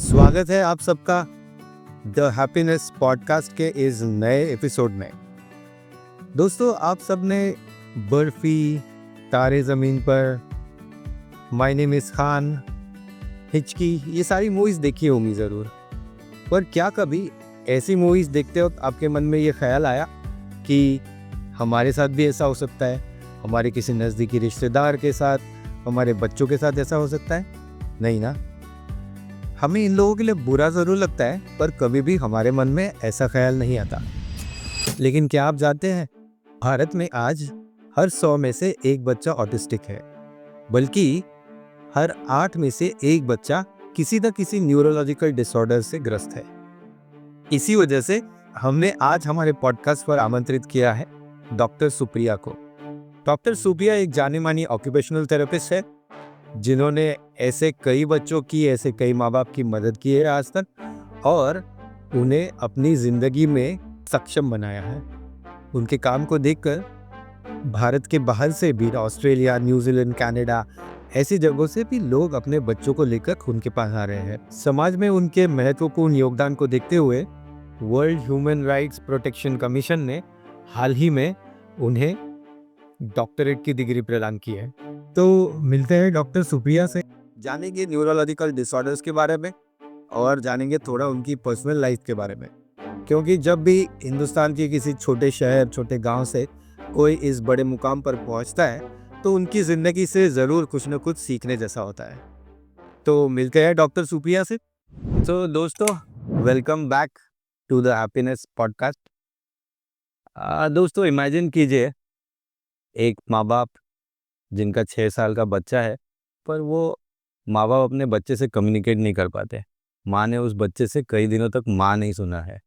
स्वागत है आप सबका द हैप्पीनेस पॉडकास्ट के इस नए एपिसोड में। दोस्तों, आप सबने बर्फी, तारे ज़मीन पर, माय नेम इज़ खान, हिचकी ये सारी मूवीज़ देखी होंगी ज़रूर। पर क्या कभी ऐसी मूवीज़ देखते वक्त आपके मन में ये ख्याल आया कि हमारे साथ भी ऐसा हो सकता है, हमारे किसी नज़दीकी रिश्तेदार के साथ, हमारे बच्चों के साथ ऐसा हो सकता है? नहीं ना। हमें इन लोगों के लिए बुरा ज़रूर लगता है, पर कभी भी हमारे मन में ऐसा ख्याल नहीं आता। लेकिन क्या आप जानते हैं, भारत में आज हर 100 में से एक बच्चा ऑटिस्टिक है, बल्कि हर 8 में से एक बच्चा किसी न किसी न्यूरोलॉजिकल डिसऑर्डर से ग्रस्त है। इसी वजह से हमने आज हमारे पॉडकास्ट पर आमंत्रित किया है डॉक्टर सुप्रिया को। डॉक्टर सुप्रिया एक जानी मानी ऑक्यूपेशनल थेरेपिस्ट है, जिन्होंने ऐसे कई बच्चों की, ऐसे कई माँ बाप की मदद की है आज तक, और उन्हें अपनी ज़िंदगी में सक्षम बनाया है। उनके काम को देखकर भारत के बाहर से भी, ऑस्ट्रेलिया, न्यूजीलैंड, कनाडा, ऐसी जगहों से भी लोग अपने बच्चों को लेकर उनके पास आ रहे हैं। समाज में उनके महत्वपूर्ण योगदान को देखते हुए world human rights protection commission ने हाल ही में उन्हें डॉक्टरेट की डिग्री प्रदान की है। तो मिलते हैं डॉक्टर सुप्रिया से, जानेंगे न्यूरोलॉजिकल डिसऑर्डर्स के बारे में और जानेंगे थोड़ा उनकी पर्सनल लाइफ के बारे में। क्योंकि जब भी हिंदुस्तान के किसी छोटे शहर, छोटे गांव से कोई इस बड़े मुकाम पर पहुंचता है, तो उनकी ज़िंदगी से ज़रूर कुछ न कुछ सीखने जैसा होता है। तो मिलते हैं डॉक्टर सुप्रिया से। तो दोस्तों, welcome back to the happiness podcast. दोस्तों, इमेजिन कीजिए एक माँ बाप जिनका 6 साल का बच्चा है, पर वो माँ बाप अपने बच्चे से कम्युनिकेट नहीं कर पाते। माँ ने उस बच्चे से कई दिनों तक माँ नहीं सुना है।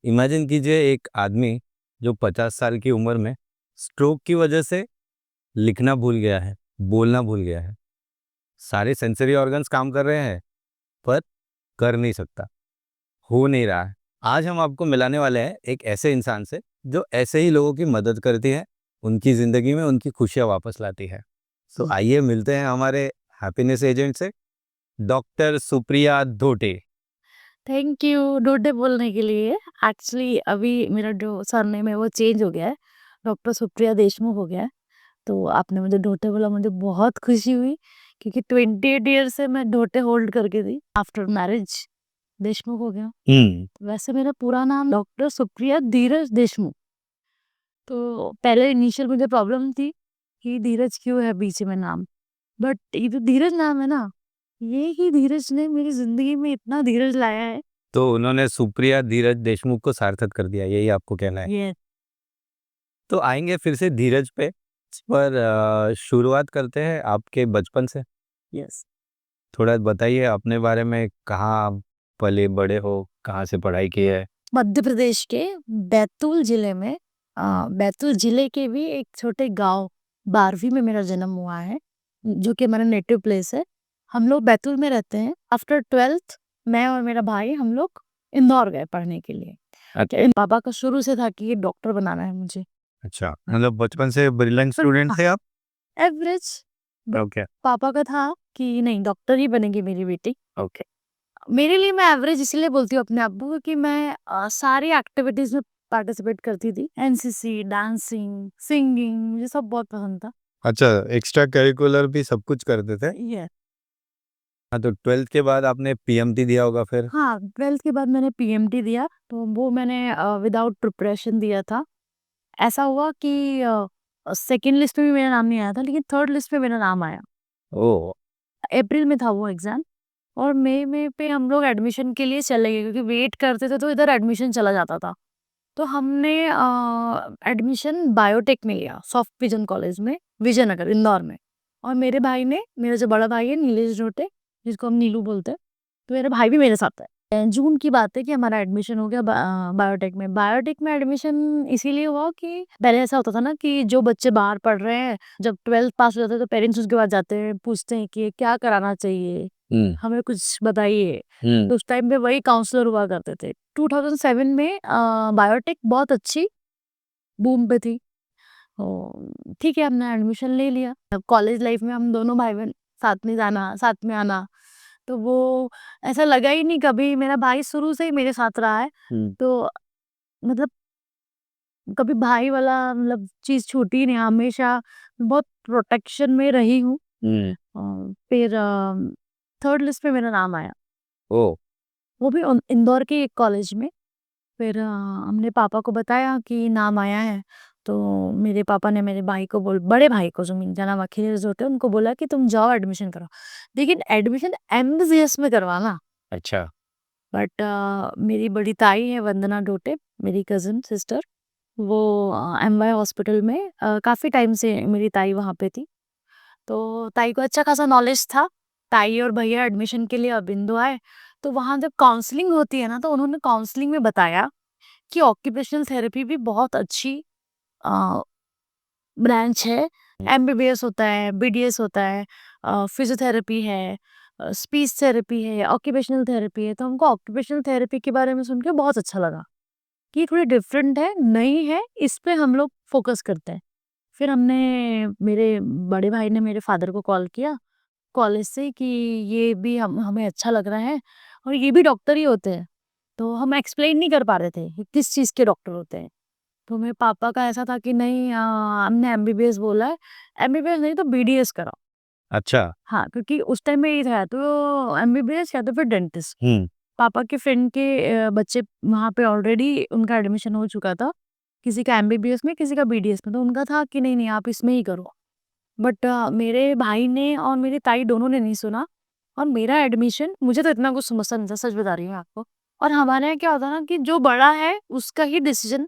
इमेजिन कीजिए एक आदमी जो 50 साल की उम्र में स्ट्रोक की वजह से लिखना भूल गया है, बोलना भूल गया है, सारे सेंसरी ऑर्गन्स काम कर रहे हैं, पर कर नहीं सकता, हो नहीं रहा है। आज हम आपको मिलाने वाले हैं एक ऐसे इंसान से जो ऐसे ही लोगों की मदद करती है, उनकी ज़िंदगी में उनकी खुशियाँ वापस लाती है। तो आइए मिलते हैं हमारे हैप्पीनेस एजेंट से, doctor Supriya Dhote. Thank you डोडे बोलने के लिए। एक्चुअली अभी मेरा जो सरनेम है वो चेंज हो गया है, डॉक्टर सुप्रिया देशमुख हो गया है। तो आपने मुझे डोटे बोला, मुझे बहुत खुशी हुई क्योंकि 28 ईयर से मैं डोटे होल्ड करके थी। आफ्टर मैरिज देशमुख हो गया। वैसे मेरा पूरा नाम डॉक्टर सुप्रिया धीरज देशमुख। तो पहले इनिशियल मुझे प्रॉब्लम थी कि धीरज क्यों है बीच में नाम, बट ये जो धीरज नाम है ना, ये ही धीरज ने मेरी जिंदगी में इतना धीरज लाया है। तो उन्होंने सुप्रिया धीरज देशमुख को सार्थक कर दिया, यही आपको कहना है? ये तो आएंगे फिर से धीरज पे, पर शुरुआत करते हैं आपके बचपन से। यस थोड़ा बताइए अपने बारे में, कहाँ पले बड़े हो, कहाँ से पढ़ाई की है? मध्य प्रदेश के बैतूल जिले में, बैतूल जिले के भी एक छोटे गांव बारवी में मेरा जन्म हुआ है, जो कि हमारा नेटिव प्लेस है। हम लोग बैतूल में रहते हैं। आफ्टर 12th मैं और मेरा भाई हम लोग इंदौर गए पढ़ने के लिए। अच्छा, पापा का शुरू से था कि ये डॉक्टर बनाना है मुझे। अच्छा, मतलब बचपन से ब्रिलियंट स्टूडेंट थे आप? एवरेज ओके, पापा का था कि नहीं, डॉक्टर ही बनेगी मेरी बेटी। ओके। मेरे लिए मैं एवरेज इसलिए बोलती हूँ अपने आप को क्योंकि मैं सारी एक्टिविटीज में पार्टिसिपेट करती थी। एनसीसी, डांसिंग, सिंगिंग, मुझे सब बहुत पसंद था। अच्छा, एक्स्ट्रा करिकुलर भी सब कुछ करते थे? ये हाँ, तो 12th के बाद आपने पीएमटी दिया होगा फिर? हाँ, 12th के बाद मैंने पीएमटी दिया, तो वो मैंने विदाउट प्रिपरेशन दिया था। ऐसा हुआ कि सेकेंड लिस्ट में भी मेरा नाम नहीं आया था, लेकिन थर्ड लिस्ट में मेरा नाम आया। ओह, अप्रैल में था वो एग्जाम, और मई में पे हम लोग एडमिशन के लिए चले गए क्योंकि वेट करते थे तो इधर एडमिशन चला जाता था। तो हमने एडमिशन बायोटेक में लिया, सॉफ्ट विजन कॉलेज में, विजयनगर इंदौर में। और मेरे भाई ने, मेरा जो बड़ा भाई है नीलेश ढोटे, जिसको हम नीलू बोलते हैं, तो मेरा भाई भी मेरे साथ है। जून की बात है कि हमारा एडमिशन हो गया बायोटेक में। बायोटेक में एडमिशन इसीलिए हुआ कि पहले ऐसा होता था ना कि जो बच्चे बाहर पढ़ रहे हैं, जब 12th पास हो जाते हैं तो पेरेंट्स उसके बाद जाते हैं, पूछते हैं कि क्या कराना चाहिए, हमें कुछ बताइए। तो उस टाइम पे वही काउंसलर हुआ करते थे। 2007 में बायोटेक बहुत अच्छी बूम पे थी। ठीक है, हमने एडमिशन ले लिया। कॉलेज लाइफ में हम दोनों भाई बहन साथ में जाना, साथ में आना, तो वो ऐसा लगा ही नहीं कभी, मेरा भाई शुरू से ही मेरे साथ रहा है, तो मतलब कभी भाई वाला मतलब चीज़ छूटी नहीं, हमेशा बहुत प्रोटेक्शन में रही हूँ। फिर 3rd लिस्ट पे मेरा नाम आया, ओह! वो भी इंदौर के एक कॉलेज में। फिर हमने पापा को बताया कि नाम आया है, तो मेरे पापा ने मेरे भाई को बड़े भाई को, जो जिनका नाम अखिलेश होते हैं, उनको बोला कि तुम जाओ एडमिशन कराओ। लेकिन एडमिशन एमबीबीएस में करवाना। अच्छा। बट मेरी बड़ी ताई है वंदना डोटे, मेरी कज़िन सिस्टर, वो एमवाय हॉस्पिटल में काफ़ी टाइम से मेरी ताई वहाँ पे थी। तो ताई को अच्छा खासा नॉलेज था। ताई और भैया एडमिशन के लिए अरबिंदो आए, तो वहाँ जब काउंसलिंग होती है ना, तो उन्होंने काउंसलिंग में बताया कि ऑक्यूपेशनल थेरेपी भी बहुत अच्छी अ, ब्रांच है। एमबीबीएस होता है, बीडीएस होता है, फिजियोथेरेपी है, स्पीच थेरेपी है, ऑक्यूपेशनल थेरेपी है। तो हमको ऑक्यूपेशनल थेरेपी के बारे में सुन के बहुत अच्छा लगा कि ये थोड़ी डिफरेंट है, नई है, इस पे हम लोग फोकस करते हैं। फिर हमने मेरे बड़े भाई ने मेरे फादर को कॉल किया कॉलेज से कि ये भी हमें अच्छा लग रहा है और ये भी डॉक्टर ही होते हैं। तो हम एक्सप्लेन नहीं कर पा रहे थे कि किस चीज़ के डॉक्टर होते हैं। तो मेरे पापा का ऐसा था कि नहीं, हमने एमबीबीएस बोला है, एमबीबीएस नहीं तो बीडीएस कराओ। अच्छा। हाँ, क्योंकि उस टाइम में ये था तो एमबीबीएस या तो फिर डेंटिस्ट। पापा के फ्रेंड के बच्चे वहाँ पे ऑलरेडी उनका एडमिशन हो चुका था, किसी का एमबीबीएस में, किसी का बीडीएस में। तो उनका था कि नहीं, नहीं आप इसमें ही करो। बट मेरे भाई ने और मेरी ताई दोनों ने नहीं सुना और मेरा एडमिशन, मुझे तो इतना कुछ समझता नहीं था, सच बता रही हूँ आपको। और हमारे यहाँ क्या होता है ना कि जो बड़ा है उसका ही डिसीजन,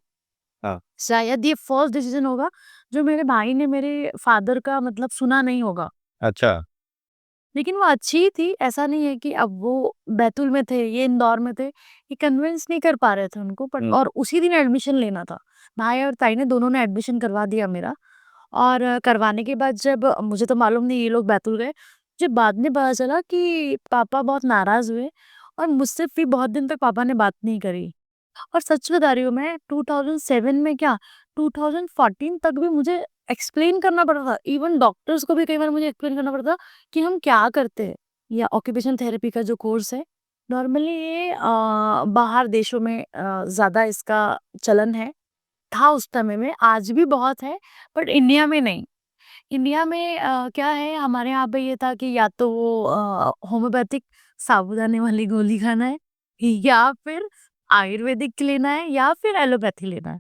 हाँ। शायद ये फर्स्ट डिसीजन होगा जो मेरे भाई ने मेरे फादर का मतलब सुना नहीं होगा। अच्छा। लेकिन वो अच्छी ही थी, ऐसा नहीं है कि अब वो बैतूल में थे, ये इंदौर में थे, ये कन्विंस नहीं कर पा रहे थे उनको। बट और उसी दिन एडमिशन लेना था। भाई और ताई ने दोनों ने एडमिशन करवा दिया मेरा। और करवाने के बाद जब मुझे तो मालूम नहीं, ये लोग बैतूल गए, जब बाद में पता चला कि पापा बहुत नाराज हुए और मुझसे फिर बहुत दिन तक पापा ने बात नहीं करी। और सच बता रही हूँ मैं, 2007 में क्या, 2014 तक भी मुझे एक्सप्लेन करना पड़ता था। इवन डॉक्टर्स को भी कई बार मुझे एक्सप्लेन करना पड़ता था कि हम क्या करते हैं। या ऑक्यूपेशन थेरेपी का जो कोर्स है, नॉर्मली ये बाहर देशों में ज़्यादा इसका चलन है, था उस समय में, आज भी बहुत है, बट इंडिया में नहीं। इंडिया में क्या है, हमारे यहाँ पे ये था कि या तो वो होम्योपैथिक साबूदाने वाली गोली खाना है, या फिर आयुर्वेदिक लेना है, या फिर एलोपैथी लेना है।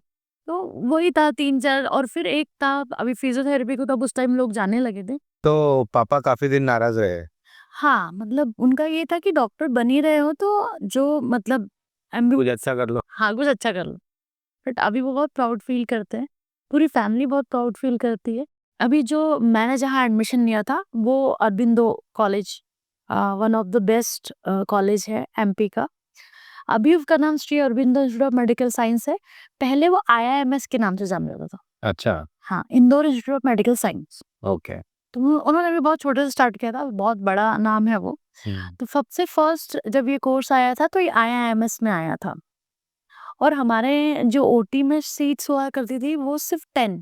तो वही था 3-4, और फिर एक था अभी फिजियोथेरेपी को, तब उस टाइम लोग जाने लगे थे। तो पापा काफ़ी दिन नाराज़ रहे। हाँ, मतलब उनका ये था कि डॉक्टर बन ही रहे हो तो जो मतलब एमबी कुछ अच्छा कर लो। हाँ, कुछ अच्छा कर लो। बट अभी वो बहुत प्राउड फील करते हैं, पूरी फैमिली बहुत प्राउड फील करती है। अभी जो मैंने जहाँ एडमिशन लिया था वो Aurobindo college, one of the best college है एमपी का। अभी उसका नाम Shri Aurobindo institute of medical science है। पहले वो आईआईएमएस के नाम से जाना जाता था। अच्छा। हाँ, Indore institute of medical science. Okay. तो उन्होंने भी बहुत छोटे से स्टार्ट किया था, बहुत बड़ा नाम है वो। तो सबसे फर्स्ट जब ये कोर्स आया था तो ये आईआईएमएस में आया था। और हमारे जो ओटी में सीट्स हुआ करती थी वो सिर्फ 10,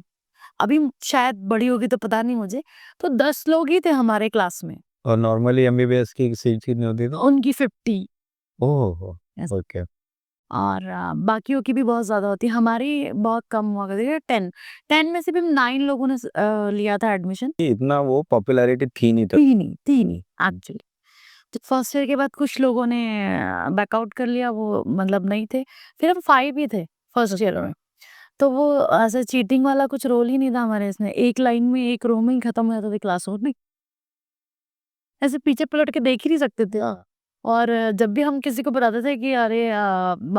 अभी शायद बड़ी होगी तो पता नहीं मुझे, तो 10 लोग ही थे हमारे क्लास में, और नॉर्मली एमबीबीएस की सीट कितनी होती थी? उनकी 50। ओह! ऐसा। ओके। और बाकियों की भी बहुत ज्यादा होती, हमारी बहुत कम हुआ करती थी, 10 में से भी 9 लोगों ने लिया था एडमिशन। इतना वो पॉपुलैरिटी थी नहीं तो। तीन ही एक्चुअली। तो फर्स्ट ईयर के बाद कुछ लोगों ने बैकआउट कर लिया, वो मतलब नहीं थे। फिर हम 5 ही थे फर्स्ट ईयर में। तो वो ऐसा चीटिंग वाला कुछ रोल ही नहीं था हमारे इसमें, एक लाइन में एक रो में ही खत्म हो जाता था क्लास, और नहीं ऐसे पीछे पलट के देख ही नहीं सकते थे। और जब भी हम किसी को बताते थे कि अरे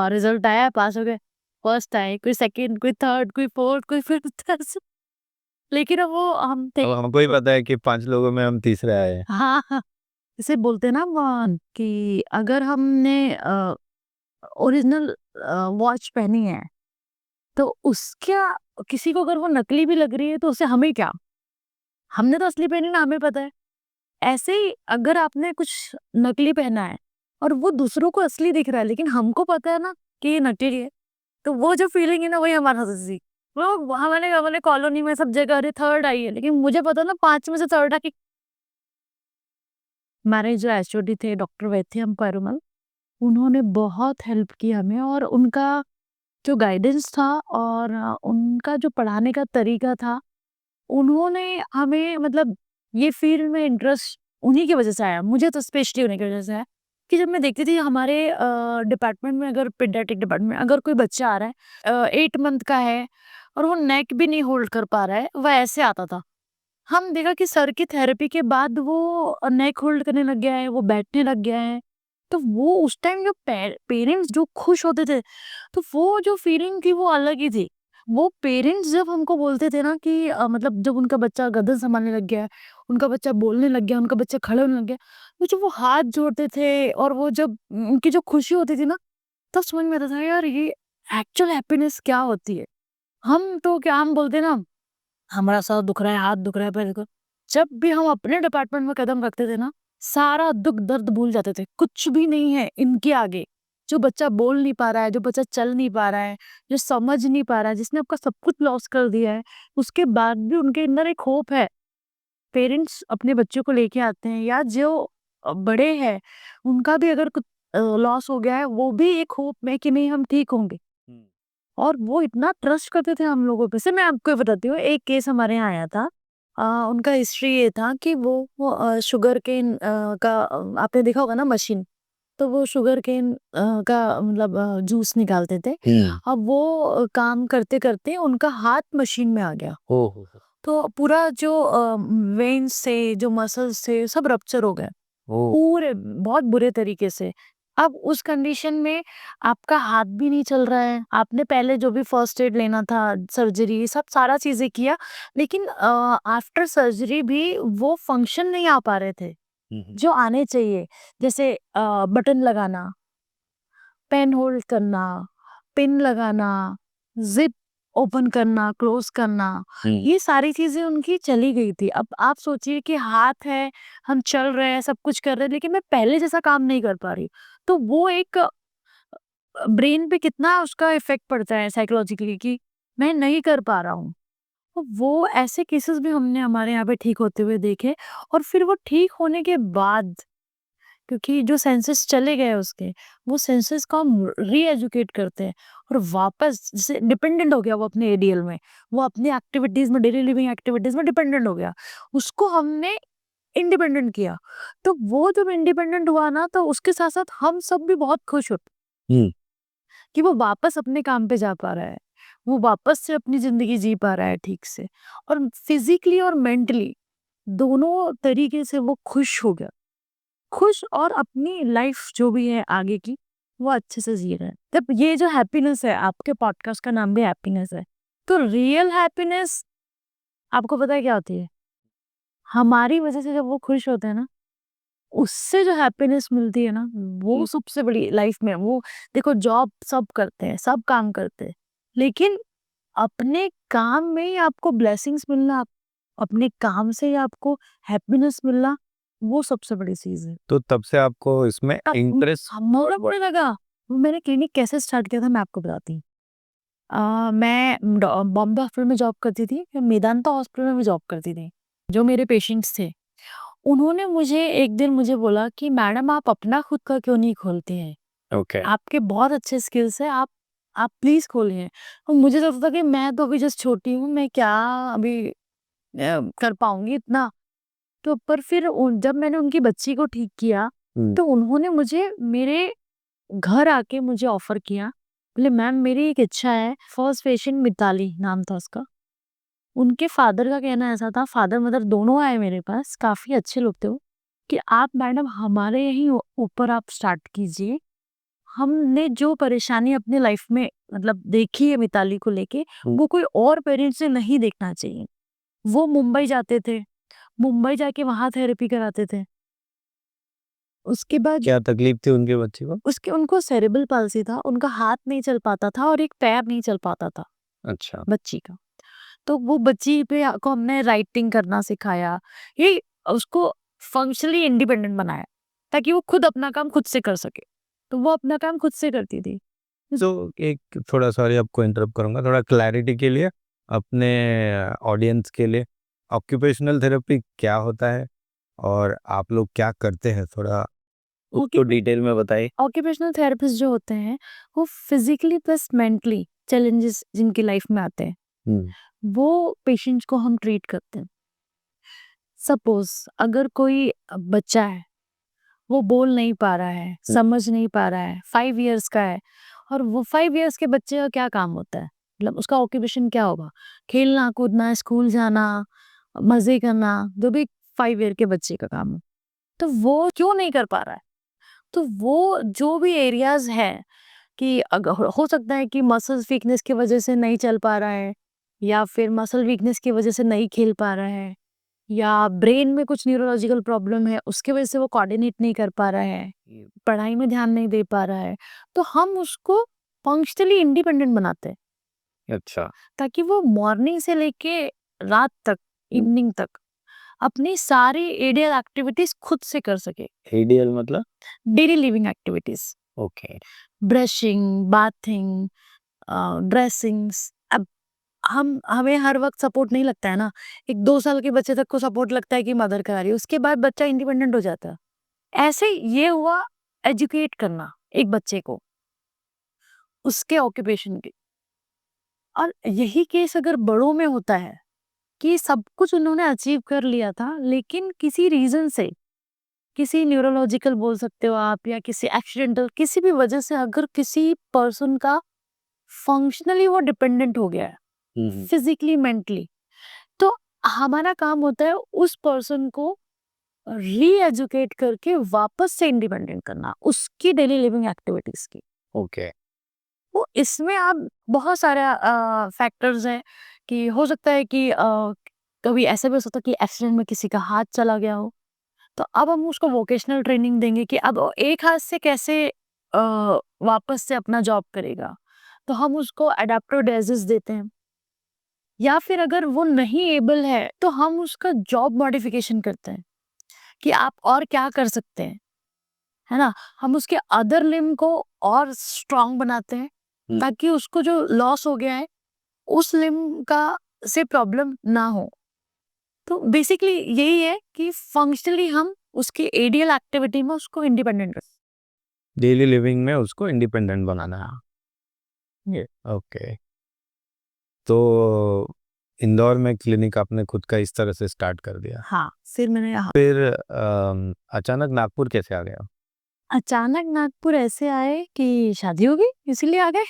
रिजल्ट आया, पास हो गए, फर्स्ट आए, कोई सेकंड, कोई थर्ड, कोई फोर्थ, कोई फिफ्थ ऐसे। लेकिन अब वो हम थे। अब हमको ही पता है कि 5 लोगों में हम तीसरे आए हैं। हाँ, हाँ, जैसे बोलते हैं ना कि अगर हमने ओरिजिनल वॉच पहनी है तो उसका, किसी को अगर वो नकली भी लग रही है तो उससे हमें क्या, हमने तो असली पहनी ना, हमें पता है। ऐसे ही अगर आपने कुछ नकली पहना है और वो दूसरों को असली दिख रहा है, लेकिन हमको पता है ना कि ये नकली है, तो वो जो फीलिंग है ना, वही हमारा साथ थी। वो हमारे हमारे कॉलोनी में सब जगह अरे थर्ड आई है, लेकिन मुझे पता ना 5 में से थर्ड आई। हमारे जो एचओडी थे डॉक्टर वैद्यम पेरुमल, उन्होंने बहुत हेल्प की हमें, और उनका जो गाइडेंस था और उनका जो पढ़ाने का तरीका था, उन्होंने हमें मतलब ये फील्ड में इंटरेस्ट उन्हीं की वजह से आया। मुझे तो स्पेशली उन्हीं की वजह से आया कि जब मैं देखती थी हमारे डिपार्टमेंट में, अगर पीडियाट्रिक डिपार्टमेंट में अगर कोई बच्चा आ रहा है 8 मंथ का है और वो नेक भी नहीं होल्ड कर पा रहा है, वह ऐसे आता था। हम देखा कि सर की थेरेपी के बाद वो नेक होल्ड करने लग गया है, वो बैठने लग गया है। तो वो उस टाइम जो पेरेंट्स जो खुश होते थे, तो वो जो फीलिंग थी वो अलग ही थी। वो पेरेंट्स जब हमको बोलते थे ना कि मतलब जब उनका बच्चा गदन संभालने लग गया है, उनका बच्चा बोलने लग गया, उनका बच्चा खड़े होने लग गया, तो जब वो हाथ जोड़ते थे और वो जब उनकी जो खुशी होती थी ना, तब समझ में आता था यार ये एक्चुअल हैप्पीनेस क्या होती है। हम तो क्या हम बोलते ना, हमारा सर दुख रहा है, हाथ दुख रहा है, पैर दुख रहा है। जब भी हम अपने डिपार्टमेंट में कदम रखते थे ना, सारा दुख दर्द भूल जाते थे। कुछ भी नहीं है इनके आगे। जो बच्चा बोल नहीं पा रहा है, जो बच्चा चल नहीं पा रहा है, जो समझ नहीं पा रहा है, जिसने आपका सब कुछ लॉस कर दिया है, उसके बाद भी उनके अंदर एक होप है। पेरेंट्स अपने बच्चों को लेके आते हैं, या जो बड़े हैं, उनका भी अगर कुछ लॉस हो गया है, वो भी एक होप में कि नहीं हम ठीक होंगे। और वो इतना ट्रस्ट करते थे हम लोगों पे। से मैं आपको ये बताती हूँ, एक केस हमारे यहाँ आया था। उनका हिस्ट्री ये था कि वो शुगर केन का आपने देखा होगा ना मशीन, तो वो शुगर केन का मतलब जूस निकालते थे। अब वो काम करते-करते उनका हाथ मशीन में आ गया। ओहो! तो पूरा जो वेन्स थे, जो मसल्स थे, सब रप्चर हो गए। ओह! पूरे बहुत बुरे तरीके से। अब उस कंडीशन में आपका हाथ भी नहीं चल रहा है, आपने पहले जो भी फर्स्ट एड लेना था, सर्जरी सब सारा चीज़ें किया, लेकिन आफ्टर सर्जरी भी वो फंक्शन नहीं आ पा रहे थे, जो आने चाहिए। जैसे बटन लगाना, पेन होल्ड करना, पिन लगाना, ज़िप ओपन करना, क्लोज़ करना, ये सारी चीज़ें उनकी चली गई थी। अब आप सोचिए कि हाथ है, हम चल रहे हैं, सब कुछ कर रहे हैं, लेकिन मैं पहले जैसा काम नहीं कर पा रही। तो वो एक ब्रेन पे कितना उसका इफ़ेक्ट पड़ता है साइकोलॉजिकली कि मैं नहीं कर पा रहा हूँ। तो वो ऐसे केसेस भी हमने हमारे यहाँ पे ठीक होते हुए देखे, और फिर वो ठीक होने के बाद, क्योंकि जो सेंसेस चले गए उसके, वो सेंसेस को हम री-एजुकेट करते हैं और वापस जैसे डिपेंडेंट हो गया वो अपने एडीएल में, वो अपनी एक्टिविटीज़ में, डेली लिविंग एक्टिविटीज़ में डिपेंडेंट हो गया। उसको हमने इंडिपेंडेंट किया। तो वो जब इंडिपेंडेंट हुआ ना, तो उसके साथ-साथ हम सब भी बहुत खुश हुए कि वो वापस अपने काम पे जा पा रहा है। वो वापस से अपनी ज़िंदगी जी पा रहा है ठीक से, और फिज़िकली और मेंटली दोनों तरीके से वो खुश हो गया। खुश, और अपनी लाइफ जो भी है आगे की, वो अच्छे से जी रहे हैं। जब ये जो हैप्पीनेस है, आपके पॉडकास्ट का नाम भी हैप्पीनेस है, तो रियल हैप्पीनेस आपको पता है क्या होती है? हमारी वजह से जब वो खुश होते हैं ना, उससे जो हैप्पीनेस मिलती है ना, वो सबसे बड़ी लाइफ में वो। देखो जॉब सब करते हैं, सब काम करते हैं, लेकिन अपने काम में ही आपको ब्लेसिंग्स मिलना, अपने काम से ही आपको हैप्पीनेस मिलना, वो सबसे बड़ी चीज़ है। तो तब से आपको इसमें इंटरेस्ट हमारा पड़ने लगा। मैंने क्लिनिक कैसे स्टार्ट किया था मैं आपको बताती हूँ। मैं बॉम्बे हॉस्पिटल में जॉब करती थी, फिर मेदांता हॉस्पिटल में भी जॉब करती थी। जो मेरे पेशेंट्स थे, उन्होंने मुझे एक दिन मुझे बोला कि मैडम आप अपना खुद का क्यों नहीं खोलते हैं? ओके। आपके बहुत अच्छे स्किल्स हैं, आप प्लीज़ खोलिए। और मुझे तो लगता था कि मैं तो अभी जस्ट छोटी हूँ, मैं क्या अभी कर पाऊँगी इतना। तो पर फिर जब मैंने उनकी बच्ची को ठीक किया, तो उन्होंने मुझे मेरे घर आके मुझे ऑफर किया, बोले मैम मेरी एक इच्छा है। फर्स्ट पेशेंट मिताली नाम था उसका। उनके फादर का कहना ऐसा था, फादर मदर दोनों आए मेरे पास, काफ़ी अच्छे लोग थे वो, कि आप मैडम हमारे यहीं ऊपर आप स्टार्ट कीजिए। हमने जो परेशानी अपनी लाइफ में मतलब देखी है मिताली को लेके, वो कोई और पेरेंट्स से नहीं देखना चाहिए। वो मुंबई जाते थे, मुंबई जाके वहाँ थेरेपी कराते थे। उसके बाद क्या तकलीफ थी उनके बच्चे को? उसके उनको सेरेब्रल पाल्सी था, उनका हाथ नहीं चल पाता था और एक पैर नहीं चल पाता था अच्छा। बच्ची का। तो वो बच्ची पे को हमने राइटिंग करना सिखाया, ये उसको फंक्शनली इंडिपेंडेंट बनाया, ताकि वो खुद अपना काम खुद से कर सके। तो वो अपना काम खुद से करती थी। तो एक थोड़ा सॉरी आपको इंटरप्ट करूँगा, थोड़ा क्लैरिटी के लिए अपने ऑडियंस के लिए ऑक्यूपेशनल थेरेपी क्या होता है? और आप लोग क्या करते हैं, थोड़ा ओके उसको डिटेल में बताइए। ऑक्यूपेशनल थेरेपिस्ट जो होते हैं वो फिजिकली प्लस मेंटली चैलेंजेस जिनकी लाइफ में आते हैं वो पेशेंट्स को हम ट्रीट करते हैं। सपोज अगर कोई बच्चा है वो बोल नहीं पा रहा है, समझ नहीं पा रहा है, 5 इयर्स का है, और वो 5 इयर्स के बच्चे का क्या काम होता है, मतलब उसका ऑक्यूपेशन क्या होगा? खेलना कूदना, स्कूल जाना, मजे करना, जो भी 5 ईयर के बच्चे का काम है। तो वो क्यों नहीं कर पा रहा है? तो वो जो भी एरियाज हैं कि अगर हो सकता है कि मसल्स वीकनेस की वजह से नहीं चल पा रहा है, या फिर मसल वीकनेस की वजह से नहीं खेल पा रहा है, या ब्रेन में कुछ न्यूरोलॉजिकल प्रॉब्लम है उसके वजह से वो कोऑर्डिनेट नहीं कर पा रहा है, पढ़ाई में ध्यान नहीं दे पा रहा है, तो हम उसको फंक्शनली इंडिपेंडेंट बनाते हैं अच्छा। ताकि वो मॉर्निंग से लेके रात तक, इवनिंग तक अपनी सारी एडियल एक्टिविटीज खुद से कर सके। एडीएल मतलब? Daily living activities, okay. Brushing, bathing, dressings. अब हमें हर वक्त सपोर्ट नहीं लगता है ना। एक 2 साल के बच्चे तक को सपोर्ट लगता है कि मदर करा रही है, उसके बाद बच्चा इंडिपेंडेंट हो जाता है। ऐसे ये हुआ एजुकेट करना एक बच्चे को उसके ऑक्यूपेशन के। और यही केस अगर बड़ों में होता है कि सब कुछ उन्होंने अचीव कर लिया था लेकिन किसी रीजन से, किसी न्यूरोलॉजिकल बोल सकते हो आप, या किसी एक्सीडेंटल किसी भी वजह से अगर किसी पर्सन का फंक्शनली वो डिपेंडेंट हो गया है फिजिकली मेंटली, तो हमारा काम होता है उस पर्सन को री एजुकेट करके वापस से इंडिपेंडेंट करना उसकी डेली लिविंग एक्टिविटीज की। ओके। वो इसमें आप बहुत सारे फैक्टर्स हैं कि हो सकता है कि कभी ऐसा भी हो सकता है कि एक्सीडेंट में किसी का हाथ चला गया हो, तो अब हम उसको वोकेशनल ट्रेनिंग देंगे कि अब एक हाथ से कैसे वापस से अपना जॉब करेगा, तो हम उसको अडेप्टर डेजिस देते हैं। या फिर अगर वो नहीं एबल है तो हम उसका जॉब मॉडिफिकेशन करते हैं कि आप और क्या कर सकते हैं, है ना। हम उसके अदर लिम्ब को और स्ट्रांग बनाते हैं ताकि उसको जो लॉस हो गया है उस लिम्ब का से प्रॉब्लम ना हो। तो बेसिकली यही है कि फंक्शनली हम उसकी एडियल एक्टिविटी में उसको इंडिपेंडेंट रखें। डेली लिविंग में उसको इंडिपेंडेंट बनाना है। ये ओके। तो इंदौर में क्लिनिक आपने खुद का इस तरह से स्टार्ट कर दिया, हाँ, फिर मैंने यहाँ फिर अचानक नागपुर कैसे आ गया? अचानक नागपुर ऐसे आए कि शादी हो गई इसीलिए आ गए।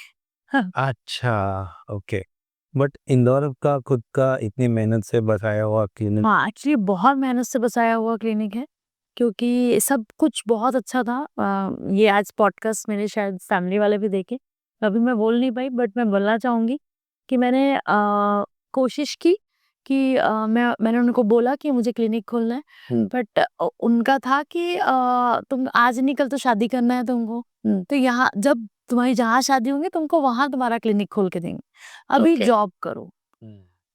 हाँ, अच्छा, ओके। बट इंदौर का खुद का इतनी मेहनत से बसाया हुआ क्लिनिक। हाँ, एक्चुअली बहुत मेहनत से बसाया हुआ क्लिनिक है क्योंकि सब कुछ बहुत अच्छा था। ये आज पॉडकास्ट मेरे शायद फैमिली वाले भी देखे, अभी मैं बोल नहीं पाई बट मैं बोलना चाहूँगी कि मैंने कोशिश की कि मैंने उनको बोला कि मुझे क्लिनिक खोलना है, बट उनका था कि तुम आज नहीं कल तो शादी करना है तुमको, तो यहाँ जब तुम्हारी जहाँ शादी होंगी तुमको वहां तुम्हारा क्लिनिक खोल के देंगे, अभी ओके। जॉब करो।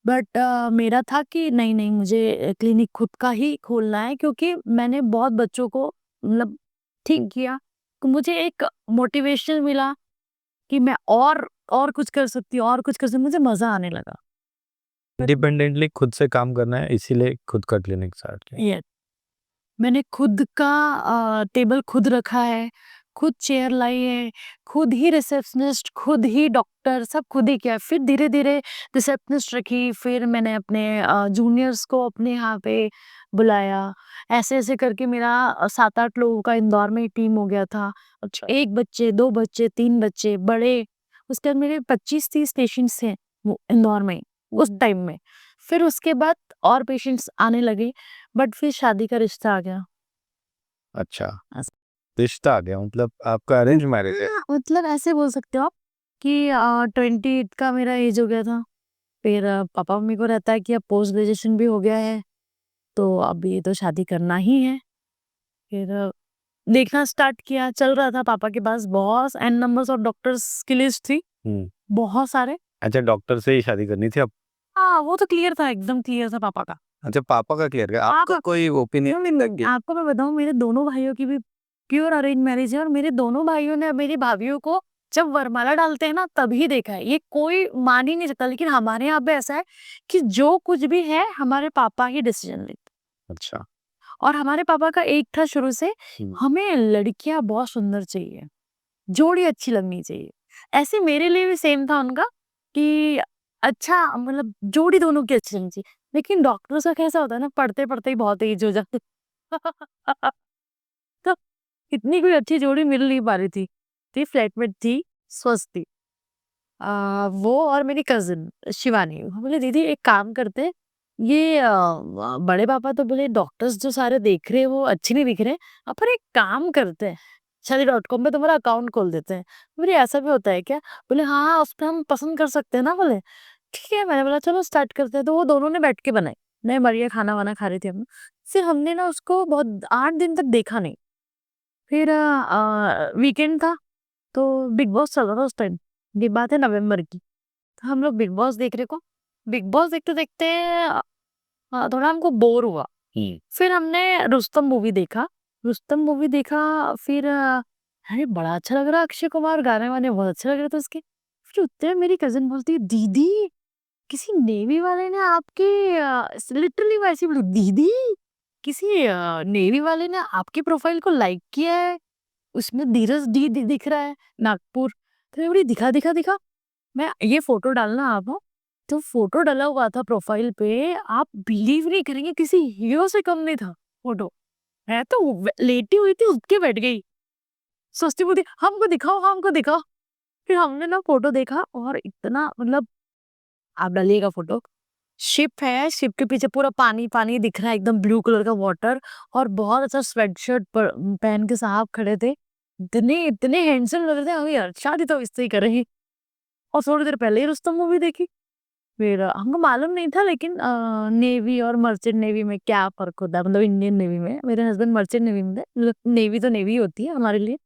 बट मेरा था कि नहीं नहीं मुझे क्लिनिक खुद का ही खोलना है क्योंकि मैंने बहुत बच्चों को मतलब ठीक किया, तो मुझे एक मोटिवेशन मिला कि मैं और कुछ कर सकती हूँ, और कुछ कर सकती हूँ, मुझे मजा आने लगा। इंडिपेंडेंटली खुद से काम करना है, इसीलिए खुद का क्लिनिक स्टार्ट किया। ये मैंने खुद का टेबल खुद रखा है, खुद चेयर लाई है, खुद ही रिसेप्शनिस्ट, खुद ही डॉक्टर, सब खुद ही किया। फिर धीरे धीरे रिसेप्शनिस्ट रखी, फिर मैंने अपने जूनियर्स को अपने यहाँ पे बुलाया। ऐसे ऐसे करके मेरा 7-8 लोगों का इंदौर में टीम हो गया था। अच्छा। 1 बच्चे, 2 बच्चे, 3 बच्चे, बड़े। उसके बाद मेरे 25-30 पेशेंट्स थे वो इंदौर में उस टाइम में। फिर उसके बाद और पेशेंट्स आने लगे, बट फिर शादी का रिश्ता आ गया। अच्छा, ऐसा। रिश्ता आ गया मतलब आपका अरेंज मैरिज है? मतलब ऐसे बोल सकते हो आप कि 28 का मेरा एज हो गया था। फिर पापा मम्मी को रहता है कि अब पोस्ट ग्रेजुएशन भी हो गया है, तो अब ये तो शादी करना ही है। फिर देखना स्टार्ट किया, चल रहा था। पापा के पास बहुत एन नंबर्स और डॉक्टर्स की लिस्ट थी, बहुत सारे। अच्छा, डॉक्टर से ही शादी करनी थी अब? हाँ, वो तो क्लियर था, एकदम क्लियर था पापा का। अच्छा, पापा का क्लियर है, आपका पापा कोई ओपिनियन नहीं लग गया? आपको मैं बताऊं, मेरे दोनों भाइयों की भी प्योर अरेंज मैरिज है, और मेरे दोनों भाइयों ने मेरी भाभीियों को जब वरमाला डालते हैं ना तभी देखा है। ये कोई मान ही नहीं सकता, लेकिन हमारे यहाँ पे ऐसा है कि जो कुछ भी है हमारे पापा ही डिसीजन लेते अच्छा। हैं। और हमारे पापा का एक था शुरू से, हमें लड़कियां बहुत सुंदर चाहिए, जोड़ी अच्छी लगनी चाहिए। ऐसे मेरे लिए भी सेम था उनका कि अच्छा मतलब जोड़ी दोनों की अच्छी लगनी चाहिए। लेकिन डॉक्टर्स का कैसा होता है ना, पढ़ते पढ़ते ही बहुत एज हो जाती तो इतनी कोई अच्छी जोड़ी मिल नहीं पा रही थी फ्लैटमेट थी, स्वस्थ थी। वो और मेरी कजिन शिवानी, हम बोले दीदी एक काम करते हैं, ये बड़े पापा तो बोले डॉक्टर्स जो सारे देख रहे हैं वो अच्छे नहीं दिख रहे, अपन एक काम करते हैं, शादी.com पे तुम्हारा अकाउंट खोल देते हैं। बोले ऐसा भी होता है क्या? बोले हाँ, उस पे हम पसंद कर सकते हैं ना। बोले ठीक है। मैंने बोला चलो स्टार्ट करते हैं। तो वो दोनों ने बैठ के बनाई, नहीं बढ़िया खाना वाना खा रही थी हम। फिर हमने ना उसको बहुत 8 दिन तक देखा नहीं। फिर वीकेंड था तो बिग बॉस चल रहा था उस टाइम, ये बात है नवंबर की। तो हम लोग बिग बॉस देख रहे को, बिग बॉस देखते देखते थोड़ा हमको बोर हुआ। फिर हमने रुस्तम मूवी देखा, रुस्तम मूवी देखा। फिर अरे बड़ा अच्छा लग रहा, अक्षय कुमार गाने वाने बहुत अच्छे लग रहे थे उसके। फिर उतने मेरी कजिन बोलती है दीदी किसी नेवी वाले ने आपके, लिटरली वैसे बोली दीदी किसी नेवी वाले ने आपके प्रोफाइल को लाइक किया है, उसमें धीरज डी दिख रहा है, नागपुर। तो मैं बोली दिखा दिखा दिखा, मैं ये फोटो डालना आप हो। तो फोटो डाला हुआ था प्रोफाइल पे, आप बिलीव नहीं करेंगे किसी हीरो से कम नहीं था फोटो। मैं तो लेटी हुई थी, उठ के बैठ गई, सोचती बोलती हमको दिखाओ हमको दिखाओ। फिर हमने ना फोटो देखा और इतना मतलब, आप डालिएगा फोटो, शिप है, शिप के पीछे पूरा पानी पानी दिख रहा है, एकदम ब्लू कलर का वाटर, और बहुत अच्छा स्वेटशर्ट पहन के साहब खड़े थे, इतने इतने हैंडसम लग रहे थे। हम यार शादी तो इससे ही करेंगे। और थोड़ी देर पहले ही रुस्तम मूवी देखी। फिर हमको मालूम नहीं था, लेकिन नेवी और मर्चेंट नेवी में क्या फर्क होता है, मतलब इंडियन नेवी में, मेरे हस्बैंड मर्चेंट नेवी में थे, नेवी तो नेवी होती है हमारे लिए।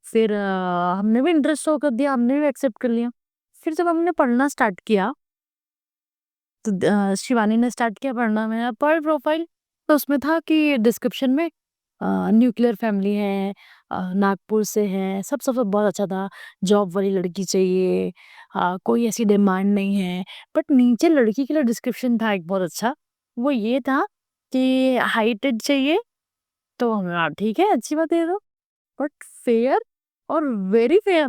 फिर हमने भी इंटरेस्ट शो कर दिया, हमने भी एक्सेप्ट कर लिया। फिर जब हमने पढ़ना स्टार्ट किया तो शिवानी ने स्टार्ट किया पढ़ना, मेरा पढ़ प्रोफाइल, तो उसमें था कि डिस्क्रिप्शन में न्यूक्लियर फैमिली है, नागपुर से है, सब बहुत अच्छा था, जॉब वाली लड़की चाहिए, कोई ऐसी डिमांड नहीं है। बट नीचे लड़की के लिए डिस्क्रिप्शन था एक बहुत अच्छा, वो ये था कि हाइटेड चाहिए। तो हमें ठीक है, अच्छी बात है। तो बट फेयर और वेरी फेयर,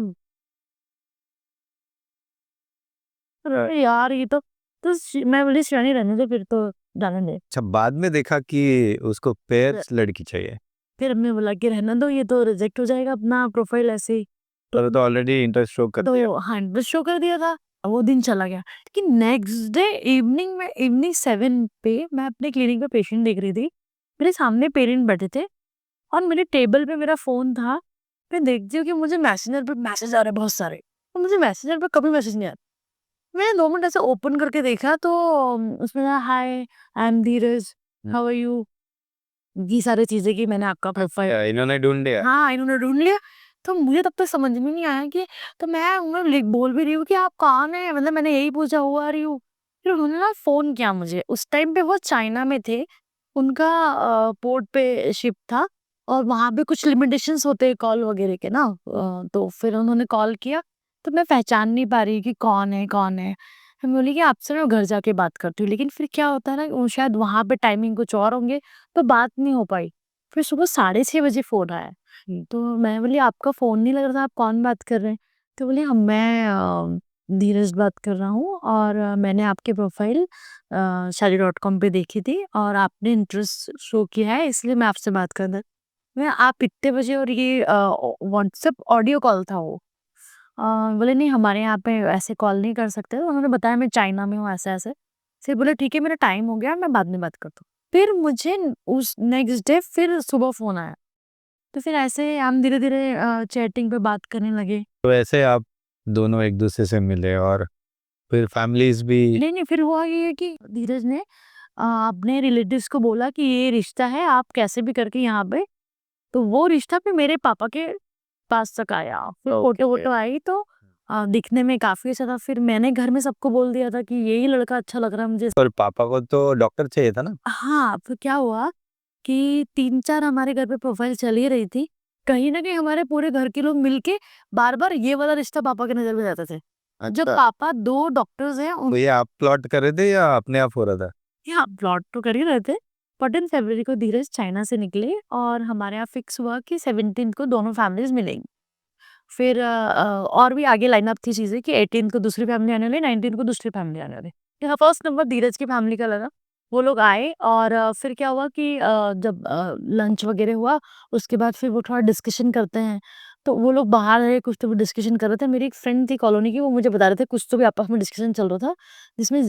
अरे यार ये तो मैं बोली शिवानी रहने दे, फिर तो जाने दे। अच्छा, बाद में देखा कि उसको पेयर लड़की चाहिए, फिर हमने बोला कि रहने दो, ये तो रिजेक्ट हो जाएगा अपना प्रोफाइल ऐसे ही। तो ऑलरेडी इंटरेस्ट शो कर दिया। तो हाँ इंटरेस्ट शो कर दिया था, वो दिन चला गया। लेकिन नेक्स्ट डे इवनिंग में, इवनिंग 7 पे मैं अपने क्लिनिक पे पेशेंट देख रही थी, मेरे सामने पेरेंट बैठे थे और मेरे टेबल पे मेरा फोन था। मैं देखती हूँ कि मुझे मैसेंजर पे मैसेज आ रहे हैं बहुत सारे, और मुझे मैसेंजर पे कभी मैसेज नहीं आता। मैंने 2 मिनट ऐसे ओपन करके देखा तो उसमें था hi I am Dheeraj, how are you, ये सारी चीजें कि मैंने आपका प्रोफाइल, इन्होंने ढूंढ लिया। हाँ इन्होंने ढूंढ लिया। तो मुझे तब तक समझ में नहीं आया कि, तो मैं बोल भी रही हूँ कि आप कौन है, मतलब मैंने यही पूछा हु आर यू। फिर उन्होंने ना फोन किया मुझे, उस टाइम पे वो चाइना में थे, उनका पोर्ट पे शिप था और वहां पे कुछ लिमिटेशंस होते हैं कॉल वगैरह के ना। तो फिर उन्होंने कॉल किया, तो मैं पहचान नहीं पा रही कि कौन है कौन है। फिर मैं बोली कि आपसे मैं घर जाके बात करती हूँ, लेकिन फिर क्या होता है ना, वो शायद वहां पे टाइमिंग कुछ और होंगे, तो बात नहीं हो पाई। फिर सुबह 6:30 बजे फोन आया। तो मैं बोली आपका फोन नहीं लग रहा था, आप कौन बात कर रहे हैं? तो बोले हम मैं धीरज बात कर रहा हूँ, और मैंने आपके प्रोफाइल शादी.com पे देखी थी और आपने इंटरेस्ट शो किया है, इसलिए मैं आपसे बात कर रहा। मैं आप इतने बजे, और ये व्हाट्सएप ऑडियो कॉल था वो। बोले नहीं हमारे यहाँ पे ऐसे कॉल नहीं कर सकते। तो उन्होंने बताया मैं चाइना में हूँ ऐसे ऐसे। फिर बोले ठीक है मेरा टाइम हो गया, मैं बाद में बात करता हूँ। फिर मुझे उस नेक्स्ट डे फिर सुबह फोन आया। तो फिर ऐसे हम धीरे धीरे चैटिंग पे बात करने लगे। तो ऐसे आप दोनों एक दूसरे से मिले और फिर फैमिलीज भी। नहीं नहीं, फिर हुआ ये कि धीरज ने अपने रिलेटिव्स को बोला कि ये रिश्ता है, आप कैसे भी करके यहाँ पे। तो वो रिश्ता फिर मेरे पापा के पास तक आया। फिर फोटो वोटो आई तो दिखने में काफी अच्छा था। फिर मैंने घर में सबको बोल दिया था कि यही लड़का अच्छा लग रहा है मुझे। और पापा को तो डॉक्टर चाहिए था ना। हाँ, फिर क्या हुआ कि 3-4 हमारे घर पे प्रोफाइल चल ही रही थी। कहीं न कहीं हमारे पूरे घर के लोग मिलके बार-बार ये वाला रिश्ता पापा की नज़र में जाते थे। जब अच्छा, पापा 2 डॉक्टर्स हैं तो ये आप प्लॉट कर रहे थे या अपने आप हो रहा था? हाँ, प्लॉट तो कर ही रहे थे। 14 फरवरी को धीरज चाइना से निकले और हमारे यहाँ फिक्स हुआ कि 17 को दोनों फैमिलीज मिलेंगी। फिर और भी आगे लाइन अप थी चीज़ें कि 18 को दूसरी फैमिली आने वाली, 19 को दूसरी फैमिली आने वाली। यहाँ फर्स्ट नंबर धीरज की फैमिली का लगा। वो लोग आए और फिर क्या हुआ कि जब लंच वगैरह हुआ उसके बाद फिर वो थोड़ा डिस्कशन करते हैं। तो वो लोग बाहर रहे, कुछ तो वो डिस्कशन कर रहे थे। मेरी एक फ्रेंड थी कॉलोनी की, वो मुझे बता रहे थे कुछ तो भी आपस में डिस्कशन चल रहा था, जिसमें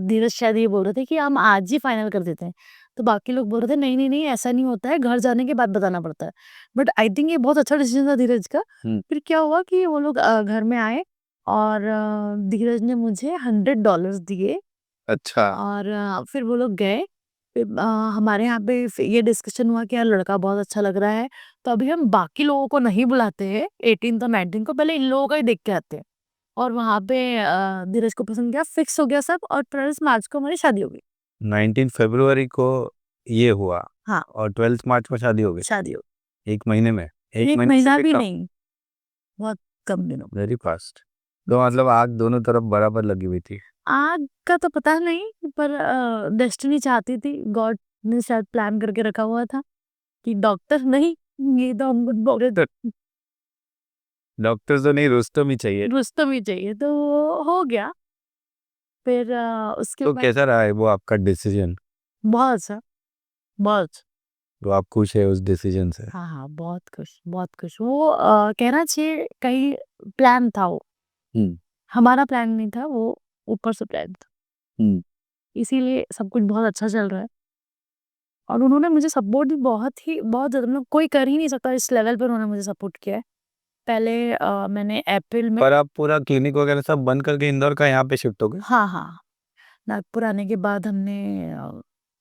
धीरज शायद ये बोल रहे थे कि हम आज ही फाइनल कर देते हैं। तो बाकी लोग बोल रहे थे नहीं नहीं नहीं, ऐसा नहीं होता है, घर जाने के बाद बताना पड़ता है। बट आई थिंक ये बहुत अच्छा डिसीजन था धीरज का। फिर क्या हुआ कि वो लोग घर में आए और धीरज ने मुझे $100 दिए अच्छा। और फिर वो लोग गए। फिर हमारे यहाँ पे ये डिस्कशन हुआ कि यार लड़का बहुत अच्छा लग रहा है, तो अभी हम बाकी लोगों को नहीं बुलाते हैं 18 और 19 को, पहले इन लोगों का ही देख के आते हैं। और वहाँ पे धीरज को पसंद किया, फिक्स हो गया सब, और 12 मार्च को हमारी शादी हो गई। 19 फरवरी को ये हुआ हाँ, और 12 मार्च को शादी हो गई। शादी हो एक महीने में? एक महीने महीना से भी कम? नहीं, बहुत कम दिनों में। Very fast. तो मतलब आग दोनों तरफ बराबर लगी हुई थी। आग का तो पता नहीं, पर डेस्टिनी चाहती थी, गॉड ने शायद प्लान करके रखा हुआ था कि डॉक्टर नहीं, ये तो हम डॉक्टर तो नहीं, रुस्तम ही चाहिए। रुस्तम ही चाहिए, तो हो गया। फिर उसके तो बाद कैसा रहा है वो आपका डिसीजन? बहुत अच्छा, बहुत अच्छा। तो आप खुश है उस डिसीजन से? हाँ हाँ, बहुत खुश, बहुत खुश। वो कहना चाहिए कहीं प्लान था वो, हम्म हमारा प्लान नहीं था वो, ऊपर से प्लान था, हम्म इसीलिए सब कुछ बहुत अच्छा चल रहा है। और उन्होंने मुझे सपोर्ट भी बहुत ज़्यादा, मतलब कोई कर ही नहीं सकता इस लेवल पर उन्होंने मुझे सपोर्ट किया है। पहले मैंने अप्रैल में पर आप पूरा क्लिनिक वगैरह सब बंद करके इंदौर का यहाँ पे शिफ्ट हो गए? हाँ हाँ, नागपुर आने के बाद हमने